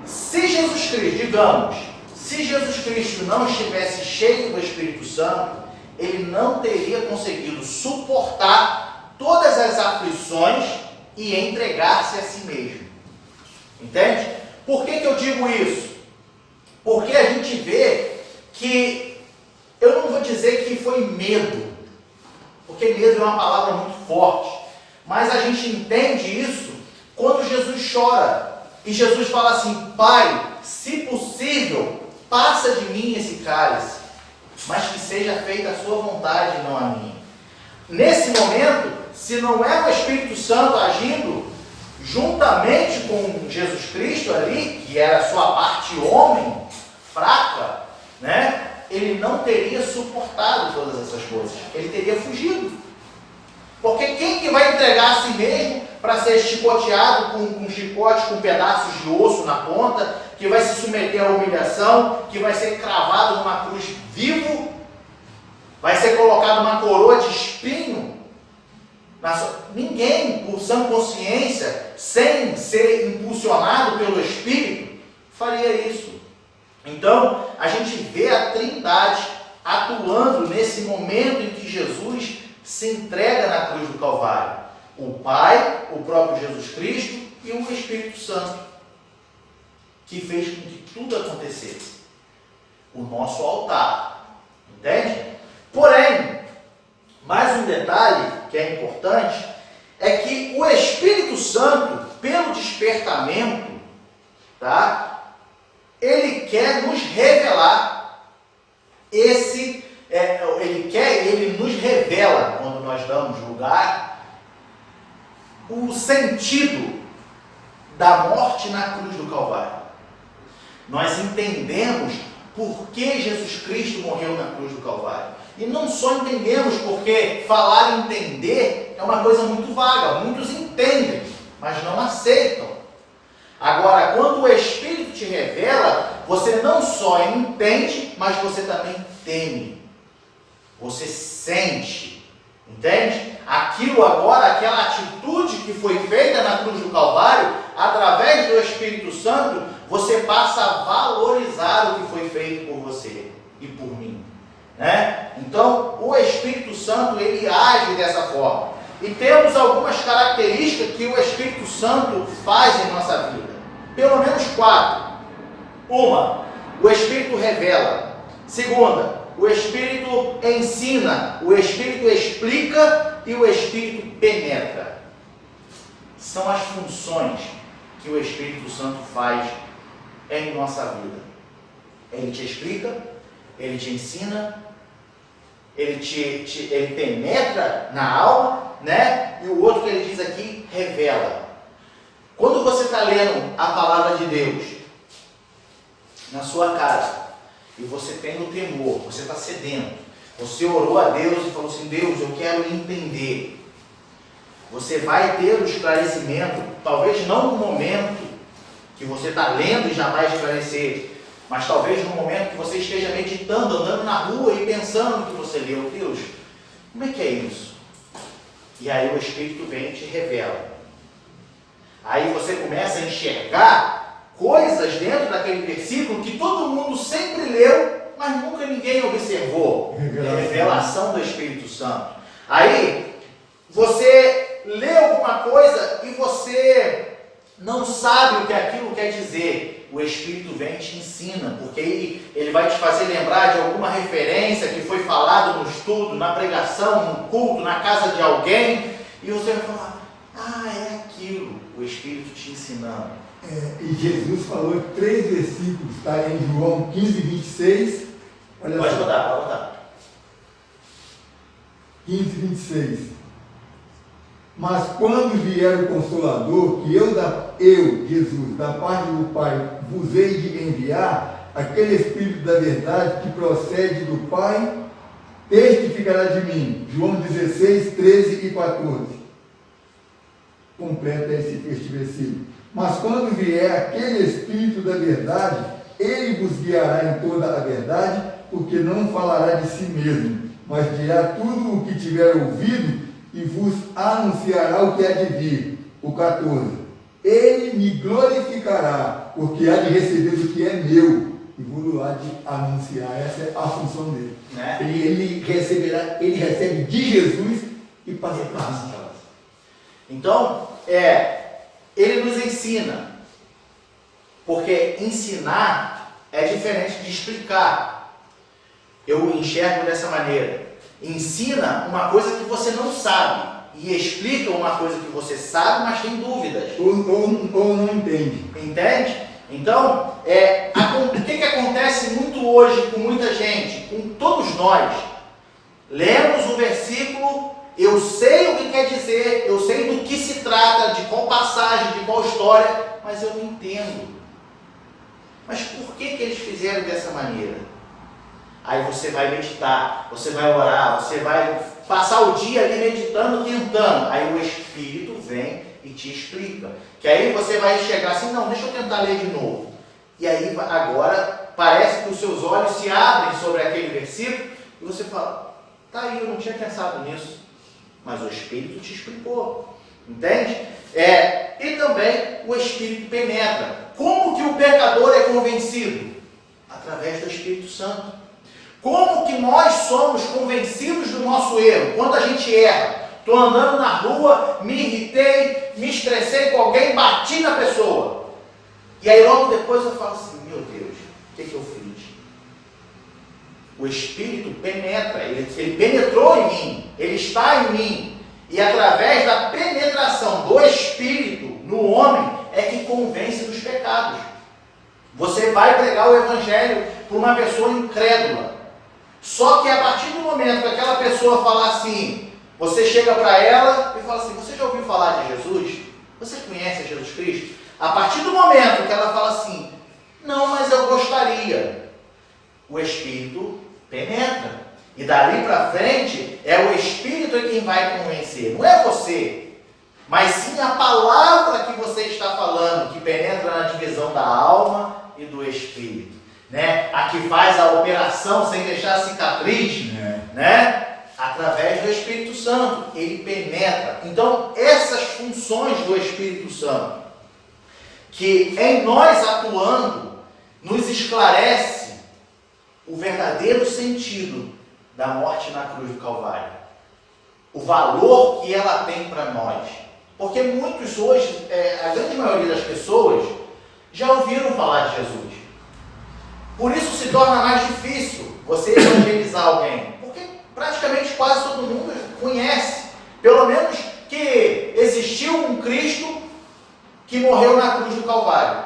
Speaker 1: se Jesus Cristo, digamos, se Jesus Cristo não estivesse cheio do Espírito Santo, ele não teria conseguido suportar todas as aflições e entregar-se a si mesmo. Entende? Por que eu digo isso? Porque a gente vê que, eu não vou dizer que foi medo, porque medo é uma palavra muito forte, mas a gente entende isso quando Jesus chora e Jesus fala assim: Pai, se possível, passa de mim esse cálice, mas que seja feita a sua vontade, não a minha. Nesse momento, se não é o Espírito Santo agindo juntamente com Jesus Cristo ali, que era a sua parte homem, fraca, né? Ele não teria suportado todas essas coisas. Ele teria fugido. Porque quem que vai entregar a si mesmo para ser chicoteado com chicote, com pedaços de osso na ponta, que vai se submeter à humilhação, que vai ser cravado numa cruz vivo, vai ser colocado uma coroa de espinho? Ninguém, por sã consciência, sem ser impulsionado pelo Espírito, faria isso. Então, a gente vê a Trindade atuando nesse momento em que Jesus se entrega na cruz do Calvário. O Pai, o próprio Jesus Cristo e o Espírito Santo, que fez com que tudo acontecesse. O nosso altar. Entende? Porém, mais um detalhe que é importante é que o Espírito Santo, pelo despertamento, tá? Ele quer nos revelar ele nos revela, quando nós damos lugar, o sentido da morte na cruz do Calvário. Nós entendemos por que Jesus Cristo morreu na cruz do Calvário. E não só entendemos, porque falar entender é uma coisa muito vaga. Muitos entendem, mas não aceitam. Agora, quando o Espírito te revela, você não só entende, mas você também teme. Você sente. Entende? Aquilo agora, aquela atitude que foi feita na cruz do Calvário, através do Espírito Santo, você passa a valorizar o que foi feito por você e por mim. Né? Então, o Espírito Santo, ele age dessa forma. E temos algumas características que o Espírito Santo faz em nossa vida. Pelo menos 4. Uma, o Espírito revela. Segunda, o Espírito ensina. O Espírito explica e o Espírito penetra. São as funções que o Espírito Santo faz em nossa vida. Ele te explica, ele te ensina, ele penetra na alma, né? E o outro que ele diz aqui, revela. Quando você está lendo a palavra de Deus na sua casa, e você tem o temor, você está sedento, você orou a Deus e falou assim: Deus, eu quero entender. Você vai ter o esclarecimento, talvez não no momento que você está lendo e já vai esclarecer, mas talvez no momento que você esteja meditando, andando na rua e pensando no que você leu. Deus, como é que é isso? E aí o Espírito vem e te revela. Aí você começa a enxergar coisas dentro daquele versículo que todo mundo sempre leu, mas nunca ninguém observou. Revelação do Espírito Santo. Aí você lê alguma coisa e você não sabe o que aquilo quer dizer. O Espírito vem e te ensina, porque ele vai te fazer lembrar de alguma referência que foi falado no estudo, na pregação, no culto, na casa de alguém, e você vai falar: ah, é aquilo. O Espírito te ensinando.
Speaker 3: E Jesus falou 3 versículos, está em João 15, 26. Olha
Speaker 1: Pode
Speaker 3: só.
Speaker 1: botar.
Speaker 3: 15, 26. Mas quando vier o Consolador, que eu, Jesus, da parte do Pai, vos hei de enviar, aquele Espírito da verdade que procede do Pai, testificará de mim. João 16, 13 e 14. Completa este versículo. Mas quando vier aquele Espírito da verdade, ele vos guiará em toda a verdade, porque não falará de si mesmo, mas dirá tudo o que tiver ouvido e vos anunciará o que há de vir. O 14. Ele me glorificará, porque há de receber o que é meu e vos há de anunciar. Essa é a função dele.
Speaker 1: Né?
Speaker 3: Ele recebe de Jesus e passa para nós.
Speaker 1: Então, ele nos ensina, porque ensinar é diferente de explicar. Eu enxergo dessa maneira. Ensina uma coisa que você não sabe. e explica uma coisa que você sabe, mas tem dúvidas.
Speaker 3: Ou não entende.
Speaker 1: Entende? Então, o que acontece muito hoje com muita gente, com todos nós? Lemos o versículo, eu sei o que quer dizer, eu sei do que se trata, de qual passagem, de qual história, mas eu não entendo. Mas por que eles fizeram dessa maneira? Aí você vai meditar, você vai orar, você vai passar o dia ali meditando, tentando. Aí o Espírito vem e te explica. Que aí você vai chegar assim, não, deixa eu tentar ler de novo. E aí agora parece que os seus olhos se abrem sobre aquele versículo e você fala, tá aí, eu não tinha pensado nisso. Mas o Espírito te explicou. Entende? E também o Espírito penetra. Como que o pecador é convencido? Através do Espírito Santo. Como que nós somos convencidos do nosso erro? Quando a gente erra, estou andando na rua, me irritei, me estressei com alguém, bati na pessoa. E aí logo depois eu falo assim, meu Deus, o que eu fiz? O Espírito penetra, ele penetrou em mim, ele está em mim. E através da penetração do Espírito no homem é que convence dos pecados. Você vai pregar o Evangelho para uma pessoa incrédula. Só que a partir do momento que aquela pessoa falar assim, você chega para ela e fala assim, você já ouviu falar de Jesus? Você conhece Jesus Cristo? A partir do momento que ela fala assim, não, mas eu gostaria, o Espírito penetra. E dali para frente, é o Espírito quem vai convencer. Não é você, mas sim a palavra que você está falando, que penetra na divisão da alma e do Espírito. Né? A que faz a operação sem deixar cicatriz, né? Através do Espírito Santo, ele penetra. Então, essas funções do Espírito Santo, que em nós atuando, nos esclarece o verdadeiro sentido da morte na cruz do Calvário. O valor que ela tem para nós. Porque muitos hoje, a grande maioria das pessoas, já ouviram falar de Jesus. Por isso se torna mais difícil você evangelizar alguém. Porque praticamente quase todo mundo conhece. Pelo menos que existiu um Cristo que morreu na cruz do Calvário.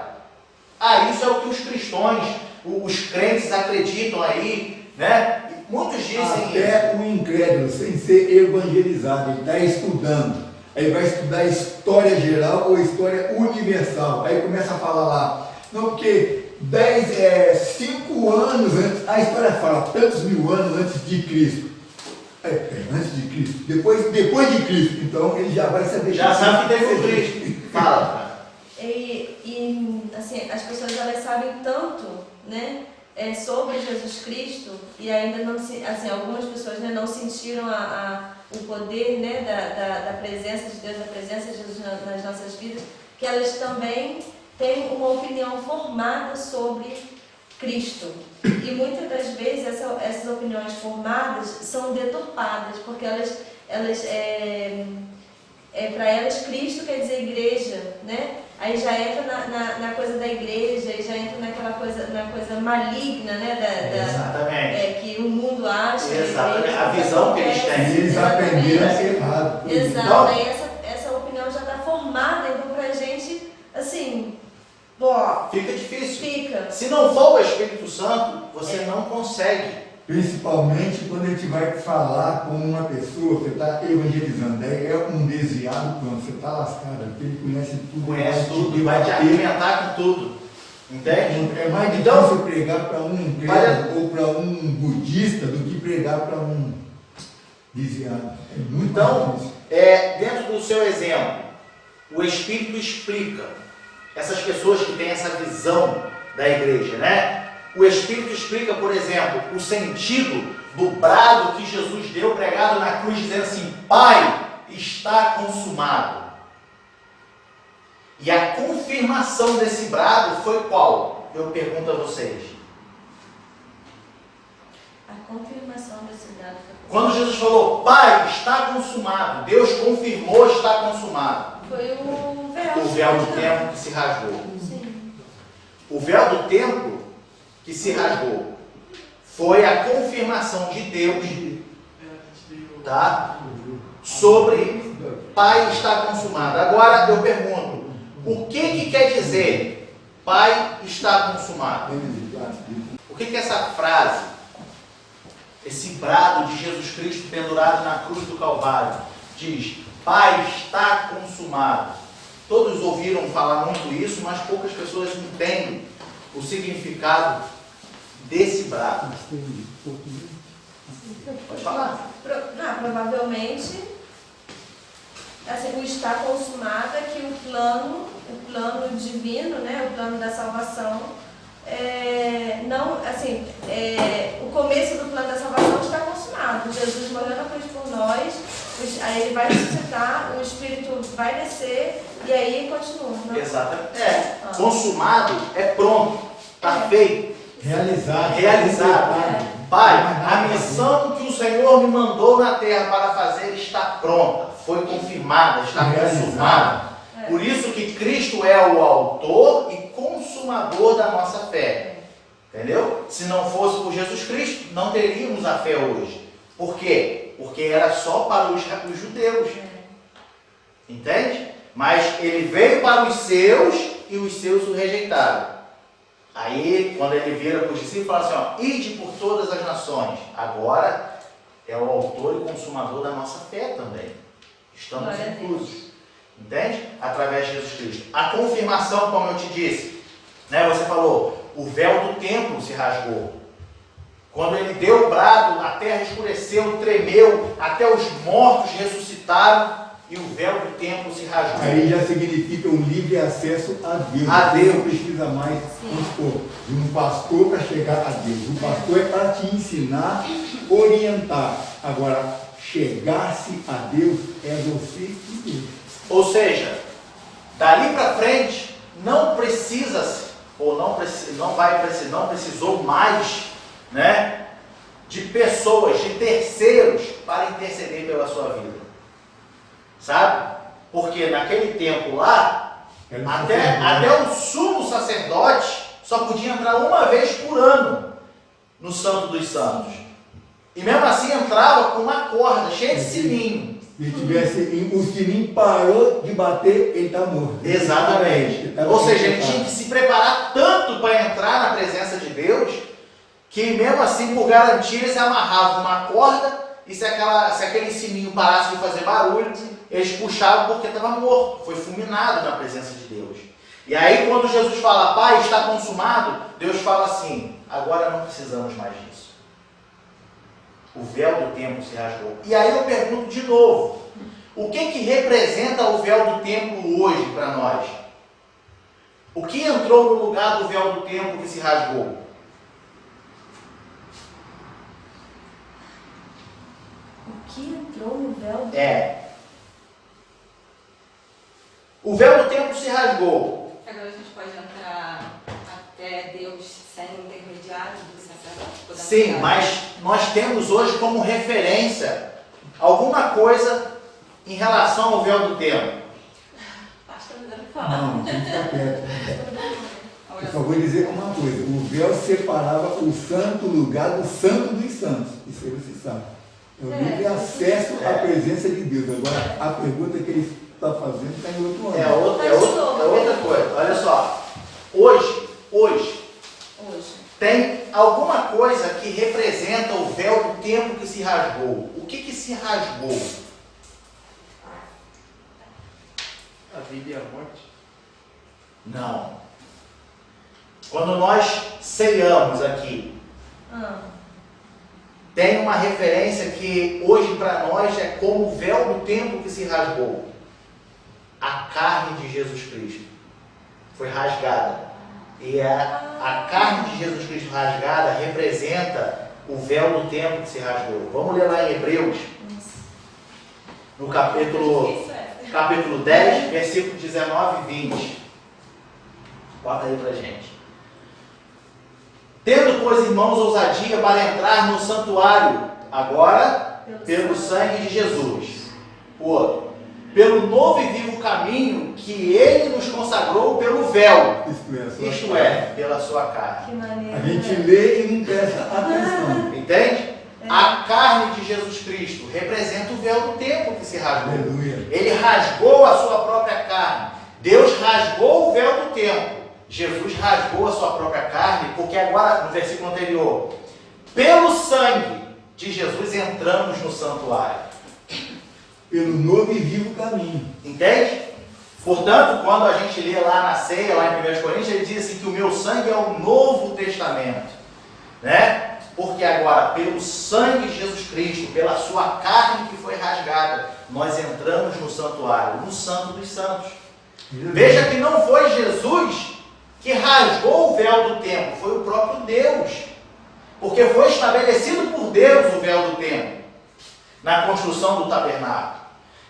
Speaker 1: Isso é o que os cristãos, os crentes acreditam aí, né? E muitos dizem
Speaker 3: até o incrédulo, sem ser evangelizado, ele está estudando. Aí vai estudar história geral ou história universal. Aí começa a falar lá, não, porque 5 anos antes, a história fala tantos mil anos antes de Cristo. Antes de Cristo, depois de Cristo, então ele já vai saber.
Speaker 1: Já sabe que teve o Cristo. Fala.
Speaker 2: E assim, as pessoas elas sabem tanto, né, sobre Jesus Cristo e ainda não se, assim, algumas pessoas, né, não sentiram o poder, né, da presença de Deus, da presença de Jesus nas nossas vidas, que elas também têm uma opinião formada sobre Cristo. E muitas das vezes essas opiniões formadas são deturpadas, porque para elas Cristo quer dizer igreja, né? Aí já entra na coisa da igreja, e já entra na coisa maligna, né?
Speaker 1: Exatamente.
Speaker 2: Que o mundo acha.
Speaker 1: Exatamente. A visão que eles têm.
Speaker 3: Eles aprenderam a ser errado.
Speaker 2: Exato.
Speaker 1: Então,
Speaker 2: aí essa opinião já está formada, então pra gente, assim,
Speaker 1: fica difícil.
Speaker 2: Fica.
Speaker 1: Se não for o Espírito Santo, você não consegue.
Speaker 3: Principalmente quando a gente vai falar com uma pessoa, você está evangelizando, daí é um desviado, pronto, você está lascado, porque ele conhece tudo.
Speaker 1: Conhece tudo e vai te alimentar com tudo. Entende?
Speaker 3: É mais difícil pregar para um grego ou para um budista do que pregar para um desviado. É muito difícil.
Speaker 1: Dentro do seu exemplo, o Espírito explica. Essas pessoas que têm essa visão da igreja, né? O Espírito explica, por exemplo, o sentido do brado que Jesus deu pregado na cruz, dizendo assim, Pai, está consumado. E a confirmação desse brado foi qual? Eu pergunto a vocês.
Speaker 2: A confirmação desse brado foi
Speaker 1: quando Jesus falou, Pai, está consumado, Deus confirmou, está consumado.
Speaker 2: Foi o véu.
Speaker 1: O véu do templo que se rasgou.
Speaker 2: Sim.
Speaker 1: O véu do templo que se rasgou foi a confirmação de Deus, tá? Sobre Pai, está consumado. Agora eu pergunto, o que quer dizer Pai, está consumado? O que essa frase, esse brado de Jesus Cristo pendurado na cruz do Calvário, diz? Pai, está consumado. Todos ouviram falar muito isso, mas poucas pessoas entendem o significado desse brado. Pode falar.
Speaker 2: Não, provavelmente, assim, o está consumado é que o plano divino, né, o plano da salvação, o começo do plano da salvação está consumado. Jesus morreu na cruz por nós, aí ele vai ressuscitar, o Espírito vai descer e aí continua. Não?
Speaker 1: Exatamente. Consumado é pronto, está feito. Realizado. Pai, a missão que o Senhor me mandou na terra para fazer está pronta, foi confirmada, está consumada. Por isso que Cristo é o autor e consumador da nossa fé. Entendeu? Se não fosse por Jesus Cristo, não teríamos a fé hoje. Por quê? Porque era só para os judeus. Entende? Mas ele veio para os seus e os seus o rejeitaram. Aí, quando ele vira para os discípulos, fala assim, ide por todas as nações. Agora, é o autor e consumador da nossa fé também. Estamos inclusos. Entende? Através de Jesus Cristo. A confirmação, como eu te disse, né, você falou, o véu do templo se rasgou. Quando ele deu o brado, a terra escureceu, tremeu, até os mortos ressuscitaram e o véu do templo se rasgou.
Speaker 3: Aí já significa um livre acesso a Deus.
Speaker 1: A Deus.
Speaker 3: Não precisa mais, vamos supor, de um pastor para chegar a Deus. O pastor é para te ensinar, orientar. Agora, chegar-se a Deus é você e Deus.
Speaker 1: Ou seja, dali para frente, não precisa, ou não precisou mais, né, de pessoas, de terceiros para interceder pela sua vida. Sabe? Porque naquele tempo lá, até o sumo sacerdote só podia entrar uma vez por ano no Santo dos Santos. E mesmo assim entrava com uma corda cheia de sininho.
Speaker 3: Se tivesse o sininho parou de bater, ele está morto.
Speaker 1: Exatamente. Ou seja, ele tinha que se preparar tanto para entrar na presença de Deus, que mesmo assim, por garantia, ele se amarrava uma corda e se aquele sininho parasse de fazer barulho, eles puxavam porque estava morto, foi fulminado na presença de Deus. E aí quando Jesus fala, Pai, está consumado, Deus fala assim, agora não precisamos mais disso. O véu do templo se rasgou. E aí eu pergunto de novo, o que representa o véu do templo hoje para nós? O que entrou no lugar do véu do templo que se rasgou?
Speaker 2: O que entrou no véu do
Speaker 1: O véu do templo se rasgou.
Speaker 4: Agora a gente pode entrar até Deus sem intermediário do sacerdote?
Speaker 1: Sim, mas nós temos hoje como referência alguma coisa em relação ao véu do templo.
Speaker 4: Pastor, não deve falar.
Speaker 3: Não, tem que ficar quieto. Eu só vou dizer uma coisa, o véu separava o santo lugar do santo dos santos. Isso aí você sabe. É o livre acesso à presença de Deus. Agora, a pergunta que ele está fazendo está em outro âmbito.
Speaker 1: É outra coisa. Olha só. Hoje, tem alguma coisa que representa o véu do templo que se rasgou. O que se rasgou?
Speaker 5: A vida e a morte?
Speaker 1: Não. Quando nós ceiamos aqui, tem uma referência que hoje para nós é como o véu do templo que se rasgou. A carne de Jesus Cristo foi rasgada. E a carne de Jesus Cristo rasgada representa o véu do templo que se rasgou. Vamos ler lá em Hebreus, no capítulo 10, versículo 19 e 20. Bota aí pra gente. Tendo, pois, irmãos, ousadia para entrar no santuário, agora, pelo sangue de Jesus. O outro. Pelo novo e vivo caminho que ele nos consagrou pelo véu. Isto é, pela sua carne.
Speaker 2: Que maneiro,
Speaker 3: A gente lê e não presta atenção.
Speaker 1: Entende? A carne de Jesus Cristo representa o véu do templo que se rasgou.
Speaker 3: Aleluia.
Speaker 1: Ele rasgou a sua própria carne. Deus rasgou o véu do templo. Jesus rasgou a sua própria carne, porque agora, no versículo anterior, pelo sangue de Jesus entramos no santuário.
Speaker 3: Pelo novo e vivo caminho.
Speaker 1: Entende? Portanto, quando a gente lê lá na ceia, lá em 1 Coríntios, ele diz assim que o meu sangue é o Novo Testamento. Né? Porque agora, pelo sangue de Jesus Cristo, pela sua carne que foi rasgada, nós entramos no santuário, no Santo dos Santos. Veja que não foi Jesus que rasgou o véu do templo, foi o próprio Deus. Porque foi estabelecido por Deus o véu do templo, na construção do tabernáculo.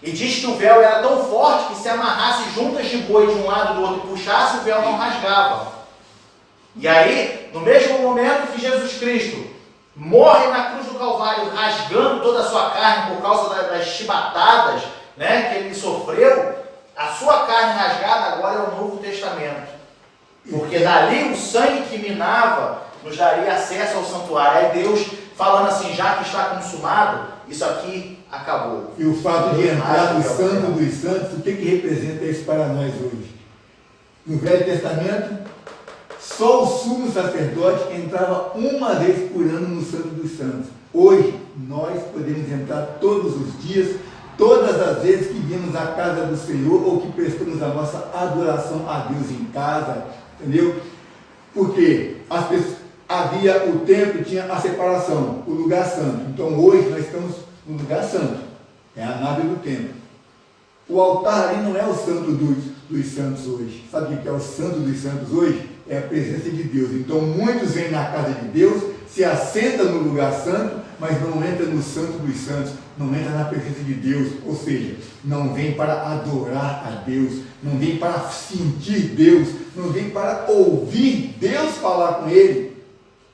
Speaker 1: E diz que o véu era tão forte que se amarrasse juntas de boi de um lado e do outro e puxasse, o véu não rasgava. E aí, no mesmo momento que Jesus Cristo morre na cruz do Calvário, rasgando toda a sua carne por causa das chibatadas, né, que ele sofreu, a sua carne rasgada agora é o Novo Testamento. Porque dali o sangue que minava nos daria acesso ao santuário. Aí Deus falando assim, já que está consumado, isso aqui acabou.
Speaker 3: E o fato de entrar no Santo dos Santos, o que representa isso para nós hoje? No Velho Testamento, só o sumo sacerdote entrava uma vez por ano no Santo dos Santos. Hoje, nós podemos entrar todos os dias, todas as vezes que viemos à casa do Senhor ou que prestamos a nossa adoração a Deus em casa, entendeu? Porque as pessoas, havia o templo, tinha a separação, o lugar santo. Então hoje nós estamos no lugar santo, é a nave do templo. O altar ali não é o santo dos santos hoje. Sabe o que é o santo dos santos hoje? É a presença de Deus. Então muitos vêm na casa de Deus, se assentam no lugar santo, mas não entram no santo dos santos, não entram na presença de Deus. Ou seja, não vem para adorar a Deus, não vem para sentir Deus, não vem para ouvir Deus falar com ele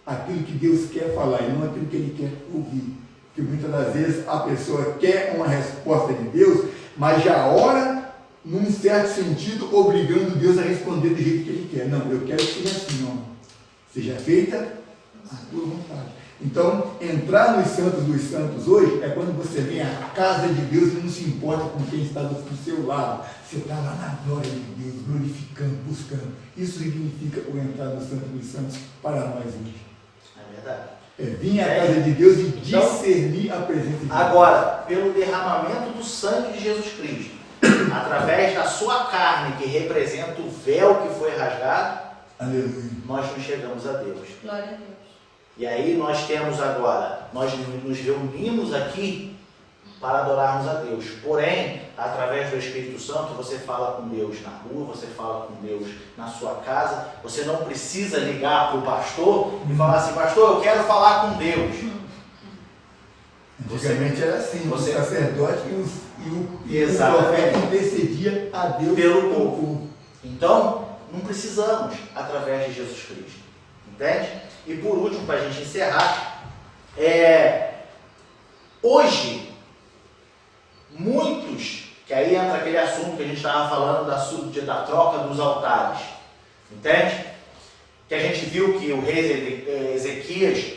Speaker 3: aquilo que Deus quer falar e não aquilo que ele quer ouvir. Porque muitas das vezes a pessoa quer uma resposta de Deus, mas já ora num certo sentido, obrigando Deus a responder do jeito que ele quer. Não, eu quero que seja assim, não. Seja feita a tua vontade. Então, entrar nos santos dos santos hoje é quando você vem à casa de Deus e não se importa com quem está do seu lado. Você está lá na glória de Deus, glorificando, buscando. Isso significa o entrar no santo dos santos para nós hoje.
Speaker 1: É verdade.
Speaker 3: É vir à casa de Deus e discernir a presença de Deus.
Speaker 1: Agora, pelo derramamento do sangue de Jesus Cristo, através da sua carne, que representa o véu que foi rasgado,
Speaker 3: aleluia,
Speaker 1: nós nos chegamos a Deus.
Speaker 2: Glória a Deus.
Speaker 1: E aí nós temos agora, nós nos reunimos aqui para adorarmos a Deus. Porém, através do Espírito Santo, você fala com Deus na rua, você fala com Deus na sua casa. Você não precisa ligar para o pastor e falar assim, pastor, eu quero falar com Deus.
Speaker 3: Antigamente era assim, o sacerdote e o profeta intercedia a Deus
Speaker 1: pelo povo. Então, não precisamos através de Jesus Cristo. Entende? E por último, para a gente encerrar, hoje, muitos, que aí entra aquele assunto que a gente estava falando da troca dos altares, entende? Que a gente viu que o rei Ezequias,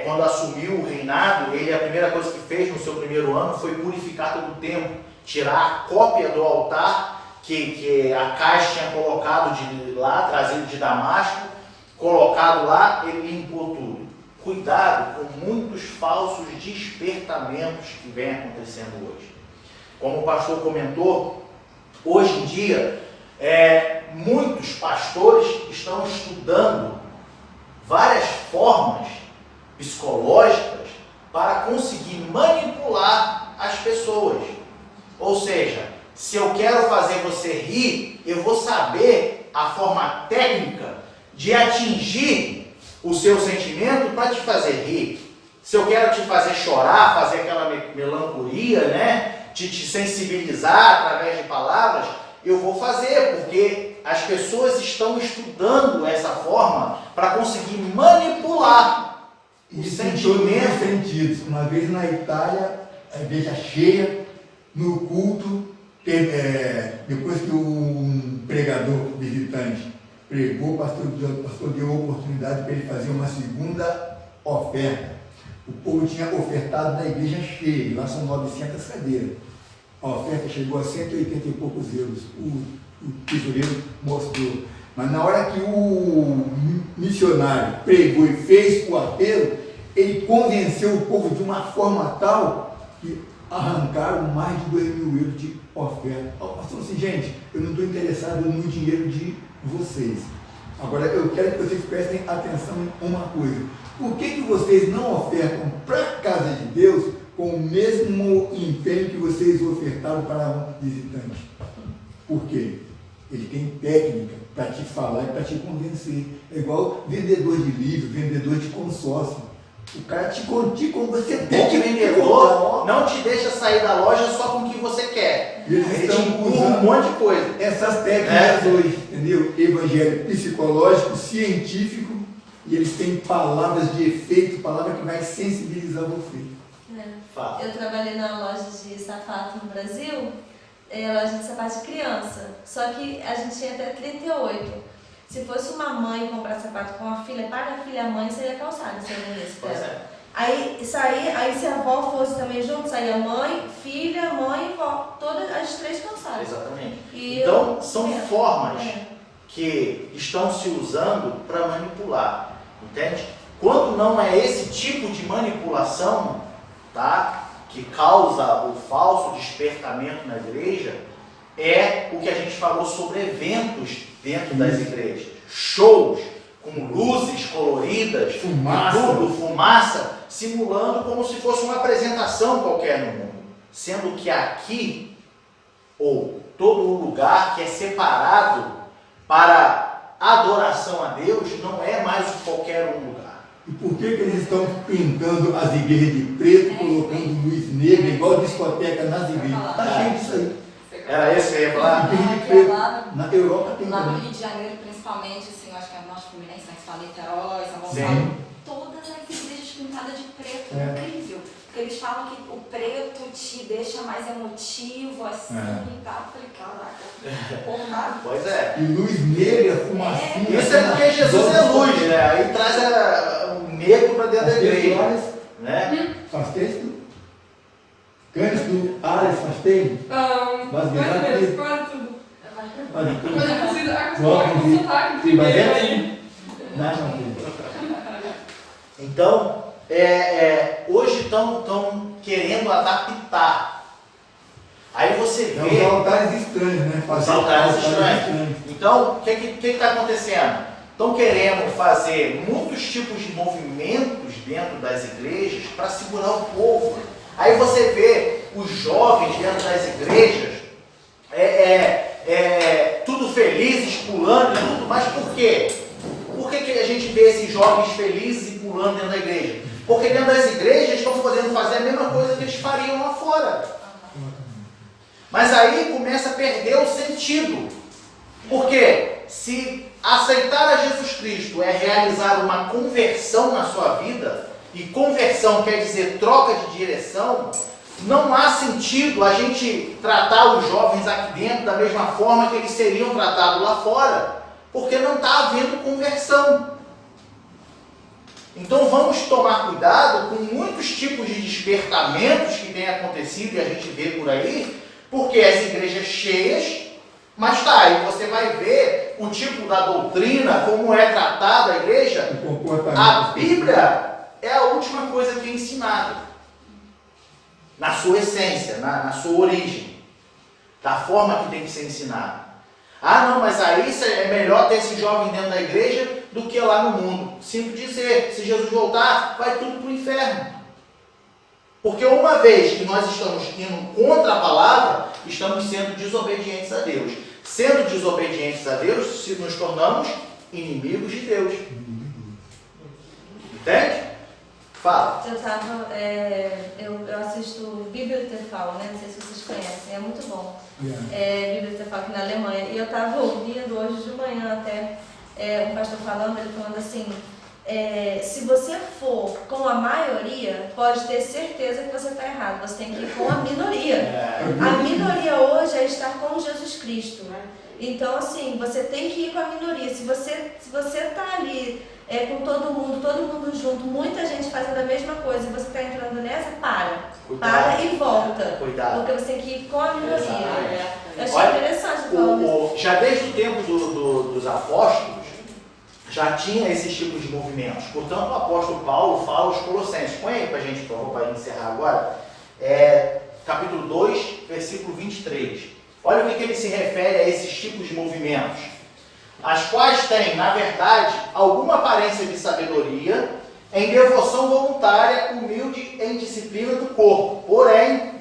Speaker 1: quando assumiu o reinado, a primeira coisa que fez no seu primeiro ano foi purificar todo o templo, tirar a cópia do altar que Acaz tinha colocado de lá, trazido de Damasco, colocado lá, ele limpou tudo. Cuidado com muitos falsos despertamentos que vem acontecendo hoje. Como o pastor comentou, hoje em dia, muitos pastores estão estudando várias formas psicológicas para conseguir manipular as pessoas. Ou seja, se eu quero fazer você rir, eu vou saber a forma técnica de atingir o seu sentimento para te fazer rir. Se eu quero te fazer chorar, fazer aquela melancolia, né? De te sensibilizar através de palavras, eu vou fazer, porque as pessoas estão estudando essa forma para conseguir manipular o sentimento.
Speaker 3: Em todos os sentidos. Uma vez na Itália, a igreja cheia, no culto, depois que um pregador visitante pregou, o pastor deu a oportunidade para ele fazer uma segunda oferta. O povo tinha ofertado na igreja cheia, lá são 900 cadeiras. A oferta chegou a 180 e poucos euros, o tesoureiro mostrou. Mas na hora que o missionário pregou e fez o apelo, ele convenceu o povo de uma forma tal que arrancaram mais de 2.000 euros de oferta. O pastor disse assim, gente, eu não estou interessado no dinheiro de vocês. Agora eu quero que vocês prestem atenção em uma coisa. Por que vocês não ofertam para a casa de Deus com o mesmo empenho que vocês ofertaram para um visitante? Por quê? Ele tem técnica para te falar e para te convencer. É igual vendedor de livro, vendedor de consórcio. O cara te conta como você tem que
Speaker 1: vendedor não te deixa sair da loja só com o que você quer.
Speaker 3: Eles
Speaker 1: Ele
Speaker 3: estão
Speaker 1: te empurra
Speaker 3: usando
Speaker 1: um monte de coisa.
Speaker 3: essas técnicas hoje, entendeu? Evangelho psicológico, científico, e eles têm palavras de efeito, palavra que vai sensibilizar você.
Speaker 1: Fala.
Speaker 2: Eu trabalhei na loja de sapato no Brasil, loja de sapato de criança, só que a gente tinha até 38. Se fosse uma mãe comprar sapato com a filha, para a filha e a mãe, seria calçada, se eu não isso.
Speaker 1: Pois é.
Speaker 2: Aí se a avó fosse também junto, saía mãe, filha, mãe e vó, todas as três calçadas.
Speaker 1: Exatamente.
Speaker 2: E
Speaker 1: Então, são formas que estão se usando para manipular, entende? Quando não é esse tipo de manipulação, tá, que causa o falso despertamento na igreja, é o que a gente falou sobre eventos dentro das igrejas. Shows com luzes coloridas,
Speaker 3: Fumaça.
Speaker 1: tudo, fumaça, simulando como se fosse uma apresentação qualquer no mundo. Sendo que aqui, ou todo o lugar que é separado para adoração a Deus, não é mais qualquer um lugar.
Speaker 3: E por que eles estão pintando as igrejas de preto, colocando luz negra, igual discoteca nas igrejas? Está cheio disso aí.
Speaker 1: Era esse que eu ia falar?
Speaker 3: Igreja de
Speaker 4: que
Speaker 3: preto.
Speaker 4: lá
Speaker 3: Na Europa tem
Speaker 4: Lá no
Speaker 3: também.
Speaker 4: Rio de Janeiro, principalmente, assim, eu acho que é o Norte Fluminense, né, que fala Niterói, São
Speaker 1: Sim.
Speaker 4: Gonçalo, todas as igrejas pintadas de preto,
Speaker 3: É.
Speaker 4: incrível. Porque eles falam que o preto te deixa mais emotivo, assim, e tal. Eu falei, caraca, porra.
Speaker 1: Pois é.
Speaker 3: E luz negra, fumacinha.
Speaker 1: Isso é porque Jesus é luz, né? Aí traz o negro para dentro da igreja. Né?
Speaker 3: Faz texto? Cães do Ares faz tempo?
Speaker 6: Mais ou menos, quase tudo.
Speaker 3: Olha,
Speaker 6: Mas eu preciso
Speaker 3: Gosto
Speaker 6: acostumar com
Speaker 3: de-
Speaker 6: o sotaque
Speaker 3: de
Speaker 6: primeiro
Speaker 3: basete?
Speaker 6: aí.
Speaker 3: não.
Speaker 1: Então, hoje estão querendo adaptar. Aí você
Speaker 3: É
Speaker 1: vê
Speaker 3: os altares estranhos, né?
Speaker 1: os
Speaker 3: Fazer
Speaker 1: altares estranhos. Então, o que está acontecendo? Estão querendo fazer muitos tipos de movimentos dentro das igrejas para segurar o povo. Aí você vê os jovens dentro das igrejas, tudo felizes, pulando e tudo, mas por quê? Por que a gente vê esses jovens felizes e pulando dentro da igreja? Porque dentro das igrejas estão podendo fazer a mesma coisa que eles fariam lá fora. Mas aí começa a perder o sentido. Porque se aceitar a Jesus Cristo é realizar uma conversão na sua vida, e conversão quer dizer troca de direção, não há sentido a gente tratar os jovens aqui dentro da mesma forma que eles seriam tratados lá fora, porque não está havendo conversão. Então vamos tomar cuidado com muitos tipos de despertamentos que têm acontecido e a gente vê por aí, porque as igrejas cheias, mas tá, aí você vai ver o tipo da doutrina, como é tratada a igreja.
Speaker 3: O comportamento.
Speaker 1: A Bíblia é a última coisa que é ensinada, na sua essência, na sua origem, da forma que tem que ser ensinado. Ah, não, mas aí é melhor ter esse jovem dentro da igreja do que lá no mundo. Sinto dizer, se Jesus voltar, vai tudo para o inferno. Porque uma vez que nós estamos indo contra a palavra, estamos sendo desobedientes a Deus. Sendo desobedientes a Deus, se nos tornamos inimigos de Deus. Entende? Fala.
Speaker 2: Eu assisto Bibliotefal, né? Não sei se vocês conhecem, é muito bom. Bibliotefal aqui na Alemanha. E eu estava ouvindo hoje de manhã até um pastor falando, ele falando assim, se você for com a maioria, pode ter certeza que você está errado. Você tem que ir com a minoria. A minoria hoje é estar com Jesus Cristo. Então, assim, você tem que ir com a minoria. Se você está ali com todo mundo junto, muita gente fazendo a mesma coisa e você está entrando nessa, para e volta.
Speaker 1: Cuidado.
Speaker 2: Porque você tem que ir com a minoria. Eu achei
Speaker 1: Olha,
Speaker 2: interessante falando isso.
Speaker 1: já desde o tempo dos apóstolos, já tinha esses tipos de movimentos. Portanto, o apóstolo Paulo fala aos Colossenses. Põe aí para a gente, por favor, para encerrar agora. Capítulo 2, versículo 23. Olha o que ele se refere a esses tipos de movimentos. As quais têm, na verdade, alguma aparência de sabedoria, em devoção voluntária, humilde em disciplina do corpo. Porém,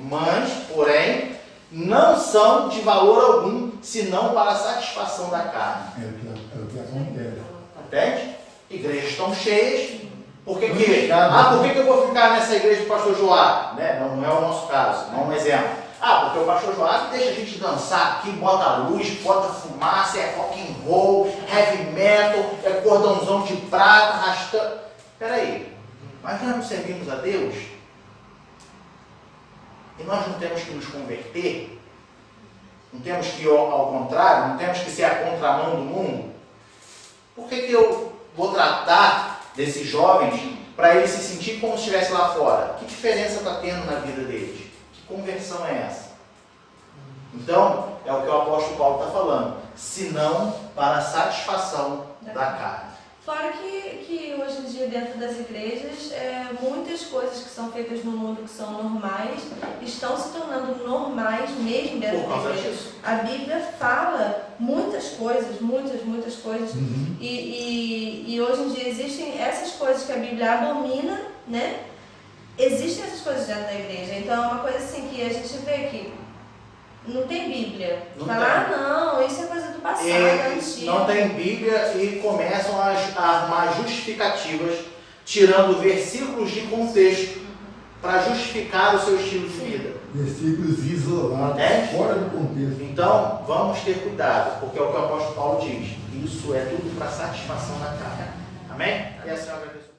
Speaker 1: não são de valor algum, senão para a satisfação da carne.
Speaker 3: É o que acontece.
Speaker 1: Entende? Igrejas estão cheias. Por que eu vou ficar nessa igreja do pastor Joab? Né? Não é o nosso caso, não é um exemplo. Porque o pastor Joab deixa a gente dançar aqui, bota luz, bota fumaça, é rock and roll, heavy metal, é cordãozão de prata, arrastando. Peraí, mas nós não servimos a Deus? E nós não temos que nos converter? Não temos que ir ao contrário? Não temos que ser a contramão do mundo? Por que eu vou tratar desses jovens para eles se sentir como se estivesse lá fora? Que diferença está tendo na vida deles? Que conversão é essa? Então, é o que o apóstolo Paulo está falando. Senão para a satisfação da carne.
Speaker 2: Fora que hoje em dia dentro das igrejas, muitas coisas que são feitas no mundo que são normais, estão se tornando normais mesmo dentro da igreja. A Bíblia fala muitas coisas, muitas coisas, e hoje em dia existem essas coisas que a Bíblia abomina, né? Existem essas coisas dentro da igreja, então é uma coisa assim que a gente vê que não tem Bíblia. Não, isso é coisa do passado, antigo.
Speaker 1: Não tem Bíblia e começam a armar justificativas, tirando versículos de contexto para justificar o seu estilo de vida.
Speaker 3: Versículos isolados, fora do contexto.
Speaker 1: Então, vamos ter cuidado, porque é o que o apóstolo Paulo diz. Isso é tudo para satisfação da carne. Amém? E assim eu agradeço.